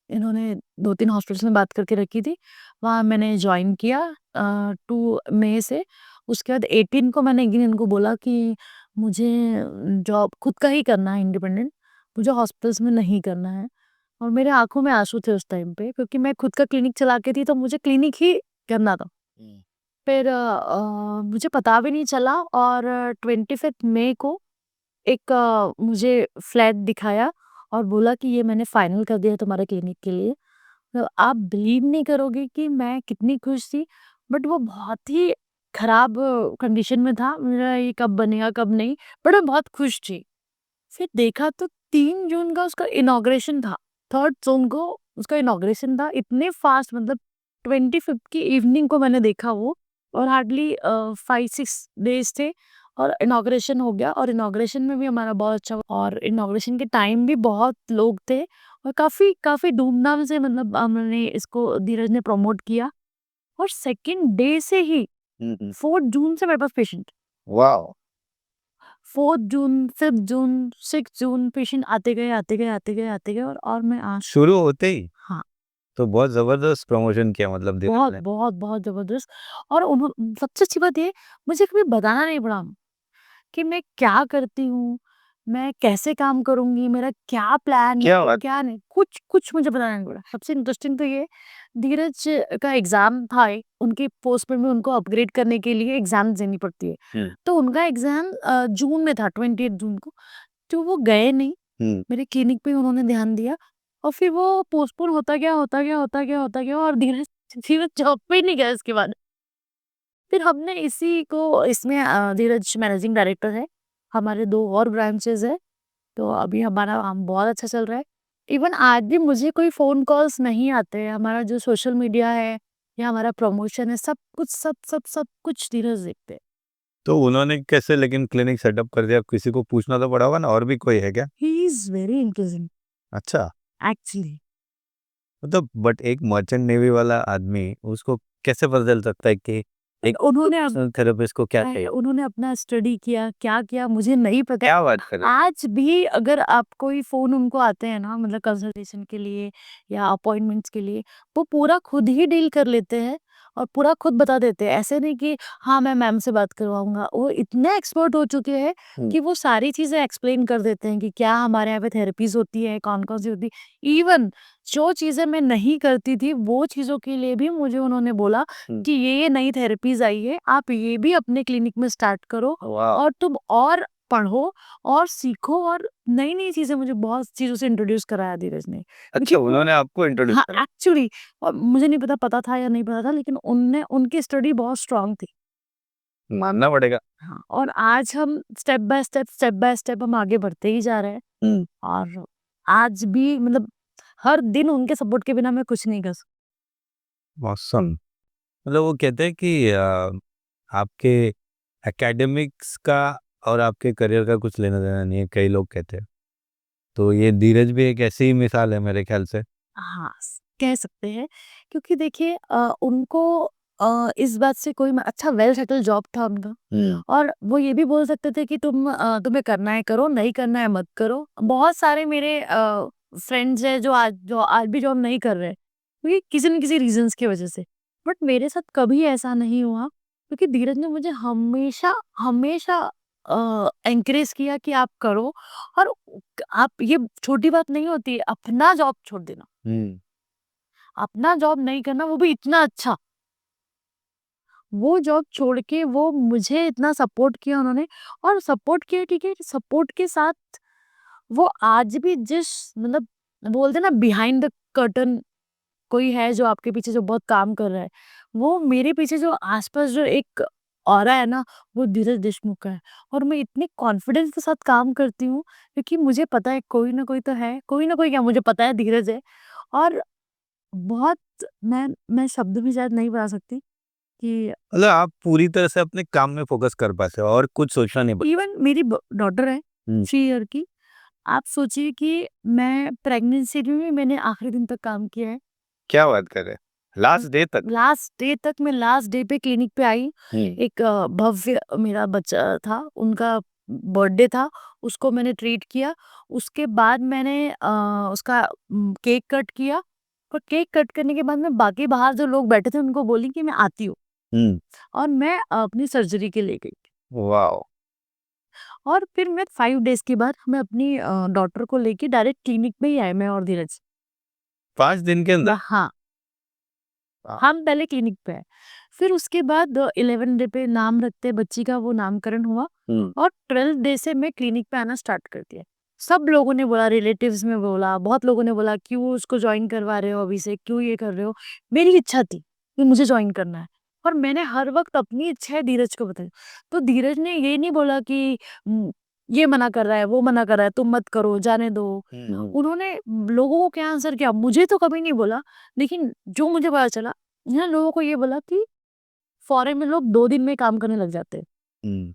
इन्होंने 2-3 हॉस्पिटल्स में बात करके रखी थी, वहाँ मैंने जॉइन किया 2 मई से। उसके बाद 18 को मैंने एक दिन इनको बोला कि मुझे जॉब खुद का ही करना है, इंडिपेंडेंट, मुझे हॉस्पिटल्स में नहीं करना है। और मेरे आँखों में आँसू थे उस टाइम पे, क्योंकि मैं खुद का क्लिनिक चला के थी, तो मुझे क्लिनिक ही करना था। फिर मुझे पता भी नहीं चला और 25 मई को एक मुझे फ्लैट दिखाया और बोला कि ये मैंने फाइनल कर दिया है तुम्हारे क्लिनिक के लिए। तो आप बिलीव नहीं करोगे कि मैं कितनी खुश थी, बट वो बहुत ही खराब कंडीशन में था, मेरा ये कब बनेगा कब नहीं, बट मैं बहुत खुश थी। फिर देखा तो 3 जून का उसका इनॉग्रेशन था, 3 जून को उसका इनॉग्रेशन था। इतने फास्ट, मतलब 25 की इवनिंग को मैंने देखा वो, और हार्डली 5-6 डेज थे और इनॉग्रेशन हो गया। और इनॉग्रेशन में भी हमारा बहुत अच्छा हुआ, और इनॉग्रेशन के टाइम भी बहुत लोग थे और काफ़ी काफ़ी धूमधाम से, मतलब हमने इसको, धीरज ने प्रमोट किया। और सेकंड डे से ही 4 जून से मेरे पास पेशेंट, वाह। 4 जून, 5 जून, 6 जून पेशेंट आते गए, आते गए, आते गए, आते गए, और मैं आज शुरू होते ही हाँ, तो बहुत जबरदस्त प्रमोशन किया मतलब धीरज बहुत ने। बहुत बहुत ज़बरदस्त। और सबसे अच्छी बात ये, मुझे कभी बताना नहीं पड़ा कि मैं क्या करती हूँ, मैं कैसे काम करूँगी, मेरा क्या प्लान क्या है, बात? क्या नहीं, कुछ मुझे बताना नहीं पड़ा। सबसे इंटरेस्टिंग तो ये, धीरज का एग्ज़ाम था, उनकी पोस्ट में भी उनको अपग्रेड करने के लिए एग्ज़ाम देनी पड़ती है। तो उनका एग्ज़ाम जून में था, 28 जून को, तो वो गए नहीं, मेरे क्लिनिक पे उन्होंने ध्यान दिया, और फिर वो पोस्टपोन होता गया, होता गया, होता गया, होता गया, और धीरज धीरज जॉब पे ही नहीं गया इसके बाद। फिर हमने इसी को इसमें धीरज मैनेजिंग डायरेक्टर है, हमारे 2 और ब्रांचेज़ है, तो अभी हमारा काम बहुत अच्छा चल रहा है। इवन आज भी मुझे कोई फ़ोन कॉल्स नहीं आते हैं, हमारा जो सोशल मीडिया है या हमारा प्रमोशन है, सब कुछ सब कुछ धीरज देखते हैं। तो उन्होंने कैसे लेकिन क्लिनिक सेटअप कर दिया? किसी को पूछना तो पड़ा होगा ना, और भी कोई है क्या? ही इज़ वेरी इंटेलिजेंट अच्छा। एक्चुअली। मतलब बट एक मर्चेंट नेवी वाला आदमी उसको कैसे पता चल सकता है कि एक उन्होंने अब थेरेपिस्ट को क्या चाहिए? उन्होंने अपना स्टडी किया, क्या किया मुझे नहीं पता। क्या बात कर रहे हैं? आज भी अगर आप कोई फ़ोन उनको आते हैं ना, मतलब कंसल्टेशन के लिए या अपॉइंटमेंट्स के लिए, वो पूरा खुद ही डील कर लेते हैं और पूरा खुद बता देते हैं। ऐसे नहीं कि हाँ, मैं मैम से बात करवाऊँगा। वो इतने एक्सपर्ट हो चुके हैं कि वो सारी चीज़ें एक्सप्लेन कर देते हैं कि क्या हमारे यहाँ पे थेरेपीज़ होती है, कौन-कौन सी होती है। इवन जो चीज़ें मैं नहीं करती थी, वो चीज़ों के लिए भी मुझे उन्होंने बोला कि ये नई थेरेपीज़ आई है, आप ये भी अपने क्लिनिक में स्टार्ट करो वाह। और तुम और पढ़ो और सीखो और नई-नई चीज़ें मुझे बहुत चीज़ों से इंट्रोड्यूस कराया धीरज ने। क्योंकि अच्छा, वो उन्होंने आपको इंट्रोड्यूस हाँ, करा? एक्चुअली मुझे नहीं पता था या नहीं पता था, लेकिन उनकी स्टडी बहुत स्ट्रॉन्ग थी। मानना पड़ेगा। हाँ, और आज हम स्टेप बाय स्टेप हम आगे बढ़ते ही जा रहे हैं। हुँ। और आज भी मतलब हर दिन उनके सपोर्ट के बिना मैं कुछ नहीं कर सकती। ऑसम। मतलब वो कहते हैं कि आपके एकेडमिक्स का और आपके करियर का कुछ लेना-देना नहीं है, कई लोग कहते हैं। तो ये धीरज भी एक ऐसी ही मिसाल है मेरे ख्याल से। हाँ, कह सकते हैं, क्योंकि देखिए उनको इस बात से कोई अच्छा वेल सेटल जॉब था उनका। और वो ये भी बोल सकते थे कि तुम्हें करना है करो, नहीं करना है मत करो। बहुत सारे मेरे फ्रेंड्स हैं जो आज भी जॉब नहीं कर रहे, क्योंकि किसी न किसी रीजंस की वजह से। बट मेरे साथ कभी ऐसा नहीं हुआ, क्योंकि धीरज ने मुझे हमेशा हमेशा एनकरेज किया कि आप करो। और आप ये छोटी बात नहीं होती है अपना जॉब छोड़ देना, हुँ। अपना जॉब नहीं करना, वो भी इतना अच्छा। वो जॉब छोड़ के वो मुझे इतना सपोर्ट किया उन्होंने। और सपोर्ट किया, ठीक है, सपोर्ट के साथ वो आज भी जिस मतलब बोलते हैं ना बिहाइंड द कर्टन कोई है जो आपके पीछे जो बहुत काम कर रहा है, वो मेरे पीछे जो आसपास जो एक ऑरा है ना, वो धीरज देशमुख का है। और मैं इतने कॉन्फिडेंस के साथ काम करती हूँ, क्योंकि मुझे पता है कोई ना कोई तो है, कोई ना कोई क्या मुझे पता है धीरज है। और बहुत मैं शब्द भी शायद नहीं बता सकती कि मतलब आप पूरी तरह से अपने काम में फ़ोकस कर पाते हो और कुछ सोचना नहीं पड़ता। इवन मेरी डॉटर है हुँ। 3 ईयर की। आप सोचिए कि मैं प्रेगनेंसी में भी मैंने आखिरी दिन तक काम किया है। क्या बात कर रहे हैं? लास्ट डे तक? लास्ट डे तक मैं लास्ट डे पे क्लिनिक पे आई। हुँ। एक भव्य मेरा बच्चा था, उनका बर्थडे था, उसको मैंने ट्रीट किया। उसके बाद मैंने उसका केक कट किया। और केक कट करने के बाद मैं बाकी बाहर जो लोग बैठे थे उनको बोली कि मैं आती हूँ। हुँ। और मैं अपनी सर्जरी के लिए गई। वॉव! और फिर मैं 5 डेज़ के बाद मैं अपनी डॉटर को लेके डायरेक्ट क्लिनिक में ही आए, मैं और धीरज। 5 दिन के अंदर? हाँ, हाँ। हम पहले क्लिनिक पे आए। फिर उसके बाद 11 डे पे नाम रखते बच्ची का, वो नामकरण हुआ। हुँ। और 12th डे से मैं क्लिनिक पे आना स्टार्ट कर दिया। सब लोगों ने बोला, रिलेटिव्स में बोला, बहुत लोगों ने बोला, "क्यों उसको जॉइन करवा रहे हो अभी से? क्यों ये कर रहे हो?" मेरी इच्छा थी कि मुझे जॉइन करना है। और मैंने हर वक़्त अपनी इच्छाएँ धीरज को बताई। तो धीरज ने ये नहीं बोला कि ये मना कर रहा है, वो मना कर रहा है, तुम मत करो, जाने दो। हुँ। उन्होंने लोगों को क्या आंसर किया, मुझे तो कभी नहीं बोला। लेकिन जो मुझे पता चला, यहाँ लोगों को ये बोला कि फॉरेन में लोग 2 दिन में काम करने लग जाते हैं। हुँ।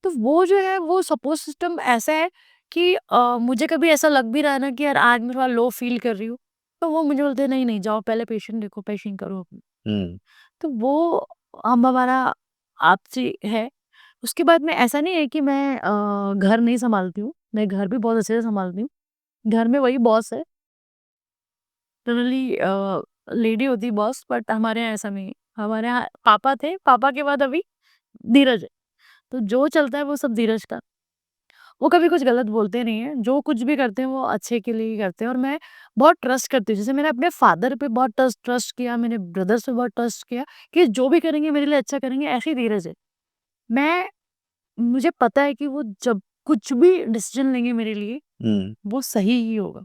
तो वो जो है वो सपोर्ट सिस्टम ऐसा है कि मुझे कभी ऐसा लग भी रहा है ना कि यार आज मैं थोड़ा लो फील कर रही हूँ, तो वो मुझे बोलते हैं नहीं, नहीं जाओ पहले पेशेंट देखो, पेशेंट करो अपनी। हुँ। तो वो हम हमारा आपसी है। उसके बाद में ऐसा नहीं है कि मैं घर नहीं सँभालती हूँ, मैं घर भी बहुत अच्छे से सँभालती हूँ। घर में वही बॉस है। जनरली लेडी होती है बॉस, बट हमारे यहाँ ऐसा नहीं है। हमारे यहाँ पापा थे, पापा के बाद अभी धीरज है। तो जो चलता है वो सब धीरज का। वो कभी कुछ गलत बोलते नहीं हैं, जो कुछ भी करते हैं वो अच्छे के लिए ही करते हैं। और मैं बहुत ट्रस्ट करती हूँ। जैसे मैंने अपने फादर पे बहुत ट्रस्ट किया, मैंने ब्रदर्स पे बहुत ट्रस्ट किया कि जो भी करेंगे मेरे लिए अच्छा करेंगे, ऐसे ही धीरज है। मैं मुझे पता है कि वो जब कुछ भी डिसीज़न लेंगे मेरे लिए, हुँ। वो सही ही होगा।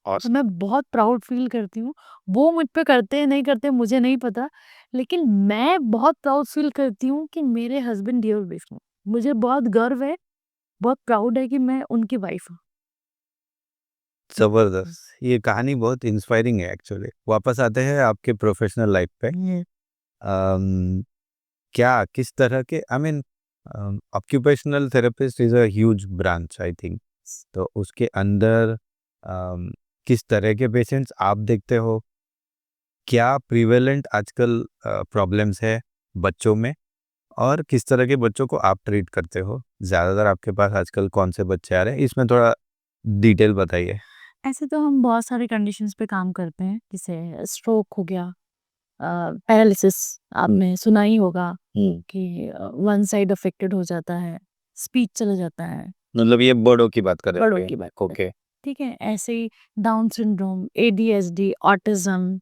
तो ऑसम। मैं बहुत प्राउड फ़ील करती हूँ। वो मुझ पे करते हैं, नहीं करते मुझे नहीं पता। लेकिन मैं बहुत प्राउड फ़ील करती हूँ कि मेरे हस्बैंड धीरज देशमुख। मुझे बहुत गर्व है, बहुत प्राउड है कि मैं उनकी वाइफ़ हूँ। ज़बरदस्त! ये कहानी बहुत इंस्पायरिंग है एक्चुअली। वापस आते हैं आपके प्रोफ़ेशनल लाइफ़ पे। अम, क्या किस तरह के I mean occupational therapist is a huge branch I think. तो उसके अंदर किस तरह के पेशेंट्स आप देखते हो? क्या प्रिवेलेंट आजकल प्रॉब्लम्स है बच्चों में? और किस तरह के बच्चों को आप ट्रीट करते हो? ज़्यादातर आपके पास आजकल कौन से बच्चे आ रहे हैं? इसमें थोड़ा डिटेल बताइए। ऐसे तो हम बहुत सारे कंडीशंस पे काम करते हैं, जैसे स्ट्रोक हो गया, पैरालिसिस आपने सुना ही होगा हुँ। कि वन साइड अफेक्टेड हो जाता है, स्पीच चला जाता है, मतलब ये बड़ों की बात कर रहे बड़ों हैं। की बात है। ओके। ठीक है? ऐसे ही Down syndrome, ADHD, autism,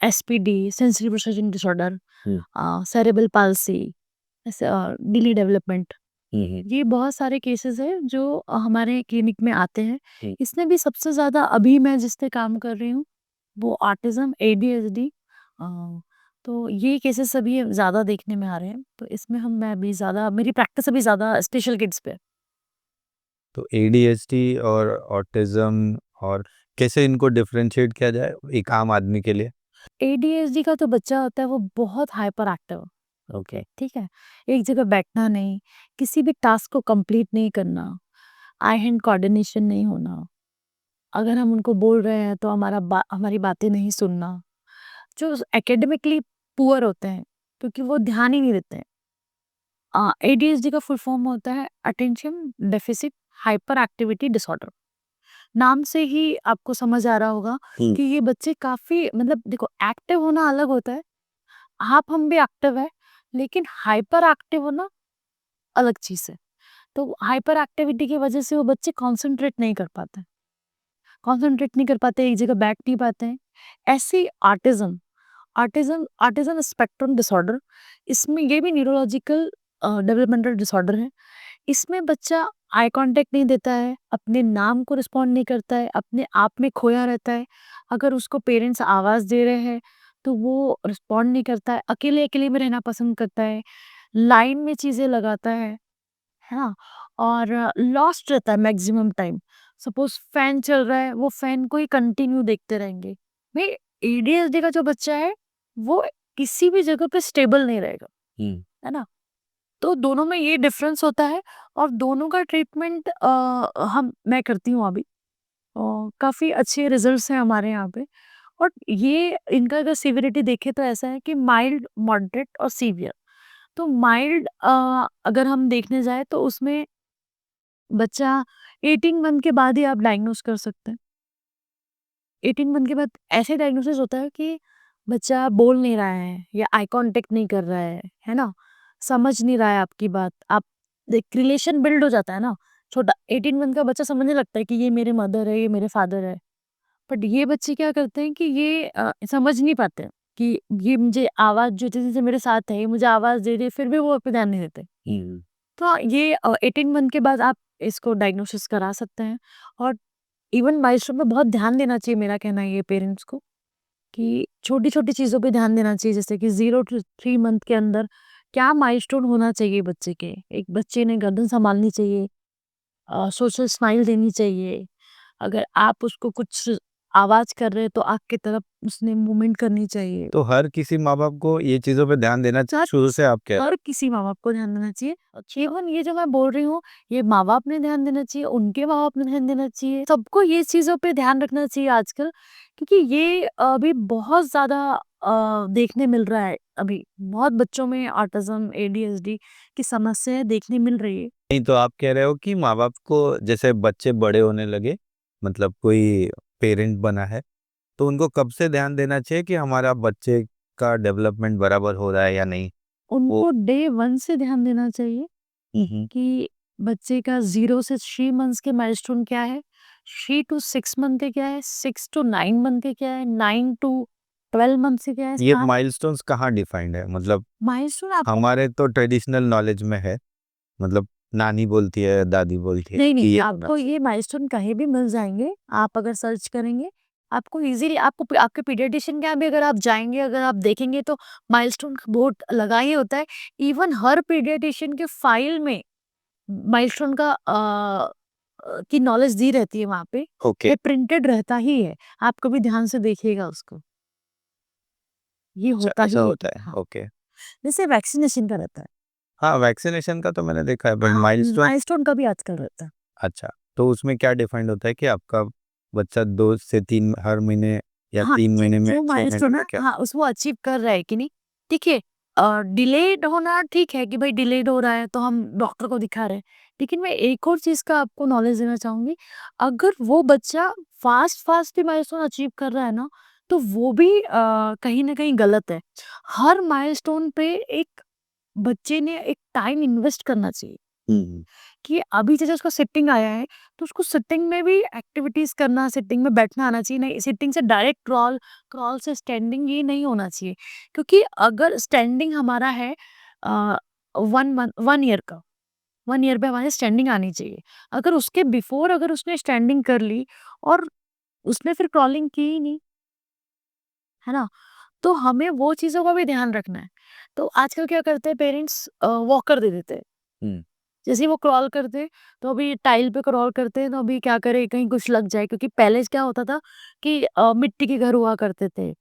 SPD, sensory processing disorder, हुँ। सेरेब्रल पाल्सी, डिले डेवलपमेंट, हम्म, ये बहुत सारे केसेस हैं जो हमारे क्लिनिक में आते हैं। हम्म। इसमें भी सबसे ज़्यादा अभी मैं जिस पे काम कर रही हूँ वो ऑटिज़्म, एडीएचडी, तो ये केसेस अभी ज़्यादा देखने में आ रहे हैं। तो इसमें मैं अभी ज़्यादा, मेरी प्रैक्टिस अभी ज़्यादा स्पेशल किड्स पे है। तो एडीएचडी और ऑटिज्म, और कैसे इनको डिफरेंशिएट किया जाए एक आम आदमी के लिए? एडीएचडी का तो बच्चा होता है वो बहुत हाइपर एक्टिव, ओके। ठीक है? एक जगह बैठना नहीं, किसी भी टास्क को कंप्लीट नहीं करना, आई हैंड कोऑर्डिनेशन नहीं होना, अगर हम उनको बोल रहे हैं तो हमारी बातें नहीं सुनना, जो एकेडमिकली पुअर होते हैं क्योंकि वो ध्यान ही नहीं देते हैं। एडीएचडी का फुल फॉर्म होता है attention deficit hyper activity disorder. नाम से ही आपको समझ आ रहा होगा कि ये बच्चे काफी, मतलब देखो, एक्टिव होना अलग होता है, आप हम भी एक्टिव है, लेकिन हाइपर एक्टिव होना अलग चीज है। तो हाइपर एक्टिविटी की वजह से वो बच्चे कंसंट्रेट नहीं कर पाते, एक जगह बैठ नहीं पाते हैं। ऐसे ऑटिज्म, ऑटिज्म स्पेक्ट्रम डिसऑर्डर, इसमें ये भी न्यूरोलॉजिकल डेवलपमेंटल डिसऑर्डर है। इसमें बच्चा आई कांटेक्ट नहीं देता है, अपने नाम को रिस्पॉन्ड नहीं करता है, अपने आप में खोया रहता है। अगर उसको पेरेंट्स आवाज़ दे रहे हैं तो वो रिस्पॉन्ड नहीं करता है, अकेले-अकेले में रहना पसंद करता है, लाइन में चीज़ें लगाता है ना? और लॉस्ट रहता है मैक्सिमम टाइम। सपोज़ फैन चल रहा है, वो फैन को ही कंटिन्यू देखते रहेंगे। भई एडीएचडी का जो बच्चा है, वो किसी भी जगह पे स्टेबल नहीं रहेगा, हम्म। है ना? तो दोनों में ये डिफरेंस होता है और दोनों का ट्रीटमेंट हम मैं करती हूँ अभी। काफ़ी अच्छे रिजल्ट्स हैं हमारे यहाँ पे। और ये इनका अगर सीवियरिटी देखें तो ऐसा है कि माइल्ड, मॉडरेट और सीवियर। तो माइल्ड अगर हम देखने जाएँ तो उसमें बच्चा 18 मंथ के बाद ही आप डायग्नोस कर सकते हैं। 18 मंथ के बाद ऐसे डायग्नोसिस होता है कि बच्चा बोल नहीं रहा है या आई कांटेक्ट नहीं कर रहा है ना? समझ नहीं रहा है आपकी बात। आप एक रिलेशन बिल्ड हो जाता है ना, छोटा 18 मंथ का बच्चा समझने लगता है कि ये मेरे मदर है, ये मेरे फादर है। बट ये बच्चे क्या करते हैं कि ये समझ नहीं पाते हैं कि ये मुझे आवाज़ जो जैसे मेरे साथ है, ये मुझे आवाज़ दे रही है, फिर भी वो पे ध्यान नहीं देते। तो ये 18 मंथ के बाद आप इसको डायग्नोसिस करा सकते हैं। और इवन माइलस्टोन पे बहुत ध्यान देना चाहिए, मेरा कहना है ये पेरेंट्स को, कि छोटी-छोटी चीज़ों पे ध्यान देना चाहिए, जैसे कि 0 टू 3 मंथ के अंदर क्या माइलस्टोन होना चाहिए बच्चे के। एक बच्चे ने गर्दन सँभालनी चाहिए, सोशल स्माइल देनी चाहिए। अगर आप उसको कुछ आवाज़ कर रहे हैं तो आँख की तरफ उसने मूवमेंट करनी चाहिए। तो हर किसी माँ बाप को ये चीज़ों पे ध्यान देना चाहिए हर शुरू से, आप कह रहे हर किसी माँ-बाप को ध्यान देना चाहिए। इवन ये जो मैं बोल रही हूँ, ये माँ-बाप ने ध्यान देना चाहिए, उनके माँ-बाप ने ध्यान देना चाहिए। सबको ये चीज़ों पे ध्यान रखना चाहिए आजकल, क्योंकि ये अभी बहुत ज़्यादा देखने मिल रहा है अभी। बहुत बच्चों में ऑटिज़्म, एडीएचडी की समस्याएँ देखने मिल रही है। नहीं, तो आप कह रहे हो कि माँ बाप को जैसे बच्चे बड़े होने लगे, मतलब कोई पेरेंट बना है, तो उनको कब से ध्यान देना चाहिए कि हमारा बच्चे का डेवलपमेंट बराबर हो रहा है या नहीं? वो उनको डे 1 से ध्यान देना चाहिए हम्म, कि बच्चे का 0 से 3 मंथ्स के माइलस्टोन क्या है, 3 टू 6 मंथ के क्या है, 6 टू 9 मंथ के क्या है, 9 टू 12 मंथ से क्या है, ये 7 माइलस्टोन्स कहाँ डिफाइंड है? मतलब माइलस्टोन आपको हमारे तो ट्रेडिशनल नॉलेज में है, मतलब नानी बोलती है, दादी बोलती है नहीं, कि नहीं, ये आपको ये माइलस्टोन कहीं भी मिल जाएँगे। आप अगर सर्च करेंगे, आपको ईज़िली आपके पीडियाट्रिशियन के यहाँ भी अगर आप जाएँगे, अगर आप देखेंगे तो माइलस्टोन का बोर्ड लगा ही होता है। इवन हर पीडियाट्रिशियन के फाइल में माइलस्टोन का की नॉलेज दी रहती है वहाँ पे। ओके। वो प्रिंटेड रहता ही है। आप कभी ध्यान से देखिएगा उसको। ये अच्छा, होता ऐसा ही है। होता है, हाँ, ओके। जैसे वैक्सीनेशन का रहता है। हाँ, वैक्सीनेशन का तो मैंने देखा है, बट हाँ, माइलस्टोन, माइलस्टोन का भी आजकल रहता है। अच्छा, तो उसमें क्या डिफाइंड होता है कि आपका बच्चा 2 से 3 हर महीने या हाँ, 3 कि महीने में जो अचीवमेंट माइलस्टोन होगा है, क्या? हाँ, उसको अचीव कर रहा है कि नहीं। देखिए, डिलेड होना ठीक है कि भाई डिलेड हो रहा है तो हम डॉक्टर को दिखा रहे हैं। लेकिन मैं एक और चीज़ का आपको नॉलेज देना चाहूँगी, अगर वो बच्चा फास्ट भी माइलस्टोन अचीव कर रहा है ना, तो वो भी कहीं न कहीं गलत है। हर माइलस्टोन पे एक बच्चे ने एक टाइम इन्वेस्ट करना चाहिए। हम्म। कि अभी जैसे उसका सिटिंग आया है, तो उसको सिटिंग में भी एक्टिविटीज़ करना, सिटिंग में बैठना आना चाहिए। नहीं, सिटिंग से डायरेक्ट क्रॉल, क्रॉल से स्टैंडिंग, ये नहीं होना चाहिए। क्योंकि अगर स्टैंडिंग हमारा है, 1 ईयर का, 1 ईयर पे हमारी स्टैंडिंग आनी चाहिए। अगर उसके बिफोर अगर उसने स्टैंडिंग कर ली और उसने फिर क्रॉलिंग की ही नहीं, है ना? तो हमें वो चीज़ों का भी ध्यान रखना है। तो आजकल क्या करते हैं पेरेंट्स, वॉकर दे देते हैं। हुँ। जैसे ही वो क्रॉल करते तो अभी टाइल पे क्रॉल करते हैं तो अभी क्या करें कहीं कुछ लग जाए, क्योंकि पहले क्या होता था कि मिट्टी के घर हुआ करते थे,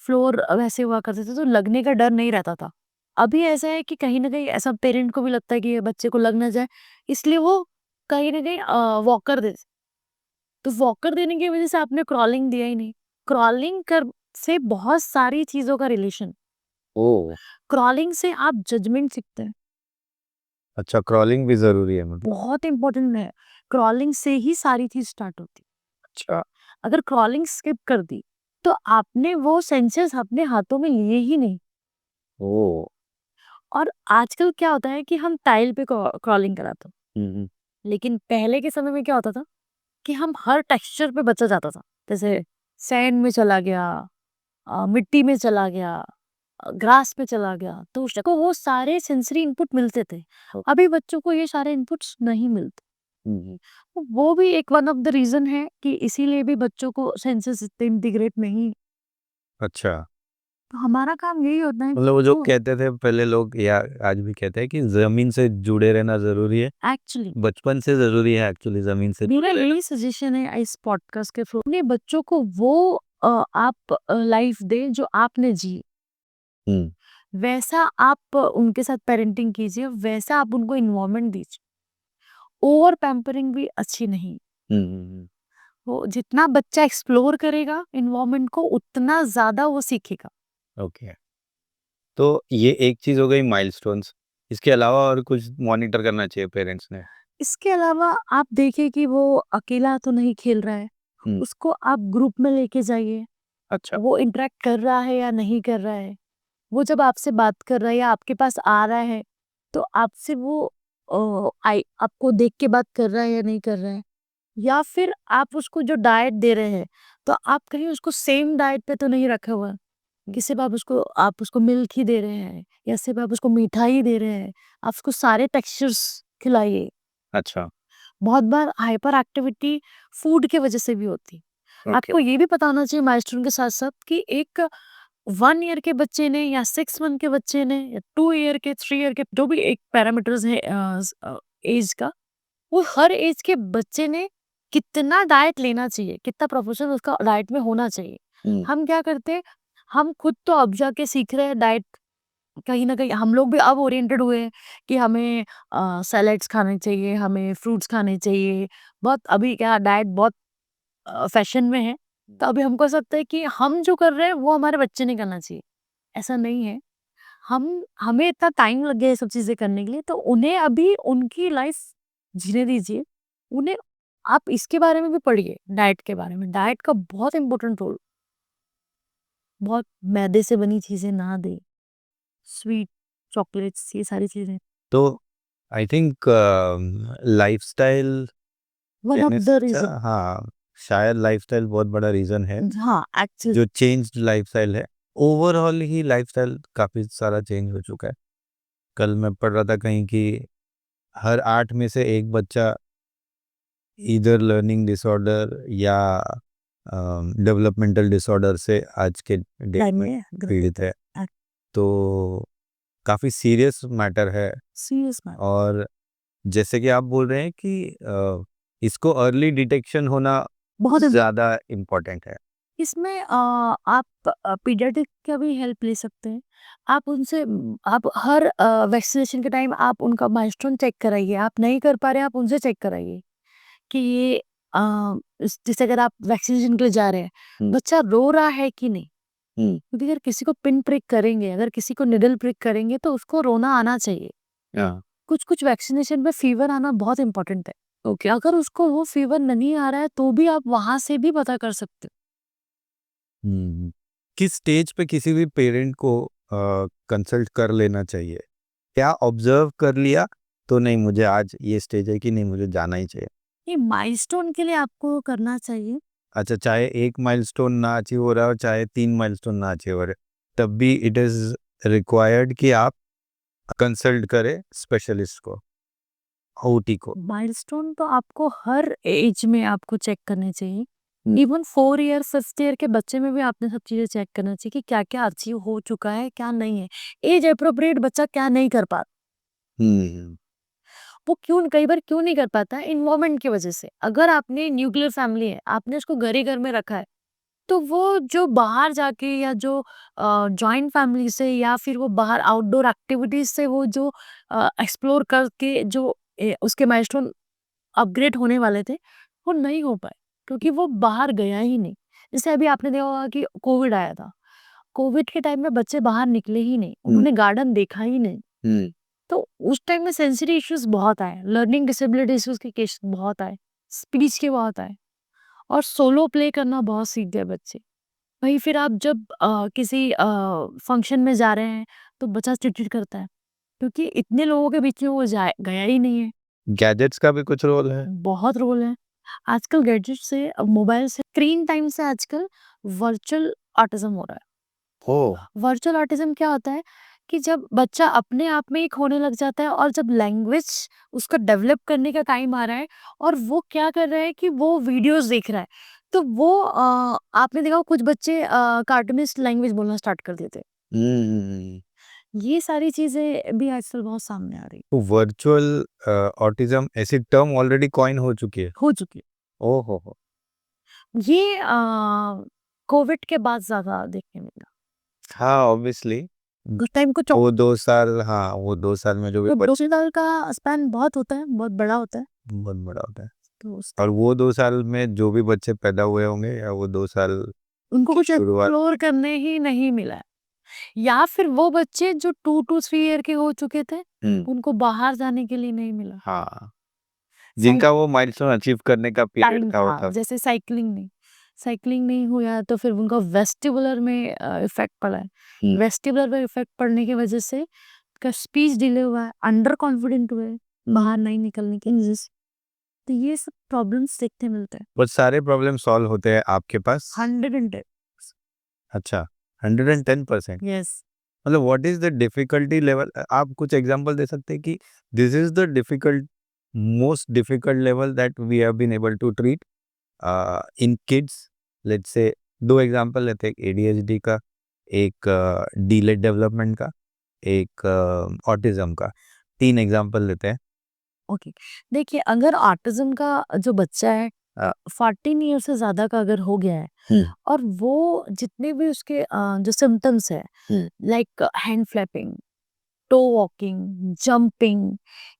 फ्लोर वैसे हुआ करते थे तो लगने का डर नहीं रहता था। अभी ऐसा है कि कहीं न कहीं ऐसा पेरेंट को भी लगता है कि ये बच्चे को लग ना जाए, इसलिए वो कहीं न कहीं वॉकर दे, तो वॉकर देने की वज़ह से आपने क्रॉलिंग दिया ही नहीं। क्रॉलिंग कर से बहुत सारी चीज़ों का रिलेशन, ओह! क्रॉलिंग से आप जजमेंट सीखते हैं, अच्छा, क्रॉलिंग भी ज़रूरी है मतलब। बहुत इम्पोर्टेंट है। क्रॉलिंग से ही सारी चीज़ स्टार्ट होती है। अच्छा। अगर क्रॉलिंग स्किप कर दी, तो आपने वो सेंसेस अपने हाथों में लिए ही नहीं। ओह! और आजकल क्या होता है कि हम टाइल पे क्रॉलिंग कराते हैं, हुँ, हुँ। लेकिन पहले के समय में क्या होता था कि हम हर टेक्सचर पे बच्चा जाता था। जैसे सैंड में चला गया, मिट्टी में चला गया, ग्रास पे चला गया, तो उसको वो सारे सेंसरी इनपुट मिलते थे। अभी बच्चों को ये सारे इनपुट्स नहीं मिलते। हुँ, हुँ। तो वो भी एक वन ऑफ द रीज़न है कि इसीलिए भी बच्चों को सेंसेस इतने इंटीग्रेट नहीं। अच्छा, तो हमारा काम यही होता है मतलब वो जो तो कहते थे पहले लोग या आज भी कहते हैं कि ज़मीन से जुड़े रहना ज़रूरी है, एक्चुअली बचपन से ज़रूरी है एक्चुअली ज़मीन से मेरा जुड़े रहना। यही सजेशन है इस पॉडकास्ट के थ्रू, अपने बच्चों को वो आप लाइफ दें जो आपने जी, हुँ, वैसा आप उनके साथ पेरेंटिंग कीजिए, वैसा आप उनको इन्वायरमेंट दीजिए। ओवर पैम्परिंग भी अच्छी नहीं। हुँ, हुँ, हुँ। वो जितना बच्चा एक्सप्लोर करेगा एनवायरनमेंट को उतना ज़्यादा वो सीखेगा। ओके, तो ये एक चीज़ हो गई माइलस्टोन्स, इसके अलावा और कुछ मॉनिटर करना चाहिए पेरेंट्स ने? इसके अलावा आप देखिए कि वो अकेला तो नहीं खेल रहा है, हुँ, उसको आप ग्रुप में लेके जाइए, अच्छा। वो इंटरैक्ट कर रहा है या नहीं कर रहा है। वो जब आपसे बात कर रहा है या आपके पास आ रहा है, तो आपसे वो आपको देख के बात कर रहा है या नहीं कर रहा है। या फिर आप उसको जो डाइट दे रहे हैं, तो आप कहीं उसको सेम डाइट पे तो नहीं रखा हुआ है, कि सिर्फ़ आप उसको मिल्क ही दे रहे हैं या सिर्फ़ आप उसको मिठाई दे रहे हैं। आप उसको सारे टेक्सचर्स खिलाइए। अच्छा, बहुत बार हाइपर एक्टिविटी फूड के वजह से भी होती है। ओके। आपको ये भी पता होना चाहिए माइलस्टोन के साथ-साथ कि एक 1 ईयर के बच्चे ने या 6 मंथ के बच्चे ने या 2 ईयर के, 3 ईयर के जो भी एक पैरामीटर्स है ऐज का, वो हर ऐज के बच्चे ने कितना डाइट लेना चाहिए, कितना प्रोपोर्शन उसका डाइट में होना चाहिए। हुँ, हम क्या करते हैं, हम खुद तो अब जाके सीख रहे हैं डाइट, कहीं न कहीं हम लोग भी अब ओरिएंटेड हुए हैं कि हमें सैलेड्स खाने चाहिए, हमें फ्रूट्स खाने चाहिए। बहुत अभी क्या डाइट बहुत फैशन में है, तो अभी हमको ऐसा लगता है कि हम जो कर रहे हैं वो हमारे बच्चे ने करना चाहिए। ऐसा नहीं है। हमें इतना टाइम लग गया ये सब चीज़ें करने के लिए, तो उन्हें अभी उनकी लाइफ़ जीने दीजिए। उन्हें आप इसके बारे में भी पढ़िए, डाइट के बारे में। डाइट का बहुत इम्पोर्टेंट रोल, बहुत मैदे से बनी चीज़ें ना दें, स्वीट, चॉकलेट्स ये सारी चीज़ें। तो I think lifestyle one of कहने से द अच्छा रीज़न। हाँ, शायद लाइफ़स्टाइल बहुत बड़ा रीज़न है, हाँ, एक्चुअली जो चेंज्ड लाइफ़स्टाइल है। ओवरऑल ही लाइफ़स्टाइल काफ़ी सारा चेंज हो चुका है। कल मैं पढ़ रहा था कहीं कि हर 8 में से 1 बच्चा ईदर लर्निंग डिसऑर्डर या डेवलपमेंटल डिसऑर्डर से आज के डेट टाइम में में पीड़ित है। एक् तो काफ़ी सीरियस मैटर है सीरियस मैटर। और जैसे कि आप बोल रहे हैं कि इसको अर्ली डिटेक्शन होना बहुत इम ज़्यादा इम्पोर्टेंट है। इसमें आप पीडियाट्रिक का भी हेल्प ले सकते हैं। आप उनसे आप हर वैक्सीनेशन के टाइम आप उनका माइलस्टोन चेक कराइए। आप नहीं कर पा रहे हैं, आप उनसे चेक कराइए कि ये जैसे अगर आप वैक्सीनेशन के लिए जा रहे हैं, हुँ, बच्चा रो रहा है कि नहीं? हुँ, क्योंकि अगर किसी को पिन प्रिक करेंगे, अगर किसी को निडल प्रिक करेंगे, तो उसको रोना आना चाहिए। हाँ, कुछ-कुछ वैक्सीनेशन में फ़ीवर आना बहुत इम्पोर्टेंट है। ओके, अगर उसको वो फ़ीवर नहीं आ रहा है, तो भी आप वहाँ से भी पता कर सकते हो। हुँ। किस स्टेज पे किसी भी पेरेंट को कंसल्ट कर लेना चाहिए? क्या ऑब्ज़र्व कर लिया तो नहीं मुझे आज ये स्टेज है कि नहीं मुझे जाना ही चाहिए? ये माइलस्टोन के लिए आपको करना चाहिए। अच्छा, चाहे 1 माइलस्टोन ना अचीव हो रहा हो, चाहे 3 माइलस्टोन ना अचीव हो रहे, तब भी इट इज़ रिक्वायर्ड कि आप कंसल्ट करे स्पेशलिस्ट को, ओटी को। माइलस्टोन तो आपको हर एज में आपको चेक करने चाहिए। इवन 4 ईयर 5th ईयर के बच्चे में भी आपने सब चीजें चेक करना चाहिए कि क्या क्या अचीव हो चुका है, क्या नहीं है। एज अप्रोप्रिएट बच्चा क्या नहीं कर पाता, हम्म वो क्यों कई बार क्यों नहीं कर पाता है, इन्वायरमेंट की वजह से। अगर आपने न्यूक्लियर फैमिली है, आपने उसको घर ही घर में रखा है, तो वो जो बाहर जाके या जो जॉइंट फैमिली से या फिर वो बाहर आउटडोर एक्टिविटीज से वो जो एक्सप्लोर करके जो उसके माइलस्टोन अपग्रेड होने वाले थे, वो नहीं हो पाए क्योंकि वो बाहर गया ही नहीं। जैसे अभी आपने देखा होगा कि कोविड आया था, कोविड के टाइम में बच्चे बाहर निकले ही नहीं, उन्होंने गार्डन देखा ही नहीं। तो उस टाइम में सेंसरी इश्यूज बहुत आए, लर्निंग डिसेबिलिटी इश्यूज के केस बहुत आए, स्पीच के बहुत आए, और सोलो प्ले करना बहुत सीख गए बच्चे। वहीं फिर आप जब किसी फंक्शन में जा रहे हैं तो बच्चा चिड़चिड़ करता है क्योंकि इतने लोगों के बीच में वो गया ही नहीं है। गैजेट्स का भी कुछ रोल है? बहुत रोल है। आजकल गैजेट से, मोबाइल से, स्क्रीन टाइम से आजकल वर्चुअल ऑटिज्म हो रहा है। वर्चुअल ऑटिज्म क्या होता है कि जब बच्चा अपने आप में ही खोने लग जाता है और जब लैंग्वेज उसका डेवलप करने का टाइम आ रहा है और वो क्या कर रहा है कि वो वीडियोस देख रहा है, तो वो आपने देखा कुछ बच्चे कार्टूनिस्ट लैंग्वेज बोलना स्टार्ट कर देते हैं। ये सारी चीजें भी आजकल बहुत सामने आ रही तो वर्चुअल ऑटिज्म ऐसी टर्म ऑलरेडी कॉइन हो चुकी है? हो चुकी है। हो। ये कोविड के बाद ज्यादा देखने मिला। हाँ ऑब्वियसली उस टाइम को वो 2 साल, हाँ वो 2 साल में जो भी 2 साल का स्पैन बहुत होता है, बहुत बड़ा होता है। बहुत बड़ा होता है। तो उस और वो 2 साल में जो भी बच्चे पैदा हुए होंगे, या वो 2 साल उनको कुछ शुरुआत एक्सप्लोर करने ही नहीं मिला है। या फिर वो बच्चे जो 2 to 3 ईयर के हो चुके थे, उनको बाहर जाने के लिए नहीं मिला। हाँ जिनका वो माइलस्टोन अचीव करने का पीरियड टाइम था वो था, था। जैसे साइकिलिंग नहीं हुआ तो फिर उनका वेस्टिबुलर में इफेक्ट पड़ा है। वेस्टिबुलर में इफेक्ट पड़ने की वजह से का स्पीच डिले हुआ है, अंडर कॉन्फिडेंट हुए, बाहर नहीं निकलने की वजह से। तो ये सब प्रॉब्लम्स देखने मिलते हैं। बट सारे प्रॉब्लम सॉल्व होते हैं आपके पास? 110। अच्छा 110%। यस। मतलब what is the difficulty level? आप कुछ एग्जांपल दे सकते हैं कि this is the difficult, most difficult level that we have been able to treat in kids? Let's say 2 example लेते हैं, एक एडीएचडी का, एक डिलेड डेवलपमेंट का, एक ऑटिज्म का। 3 एग्जांपल लेते हैं। ओके, देखिए अगर ऑटिज्म का जो बच्चा है 14 ईयर से ज्यादा का अगर हो गया है और वो जितने भी उसके जो सिम्टम्स है, like hand flapping, toe walking, jumping,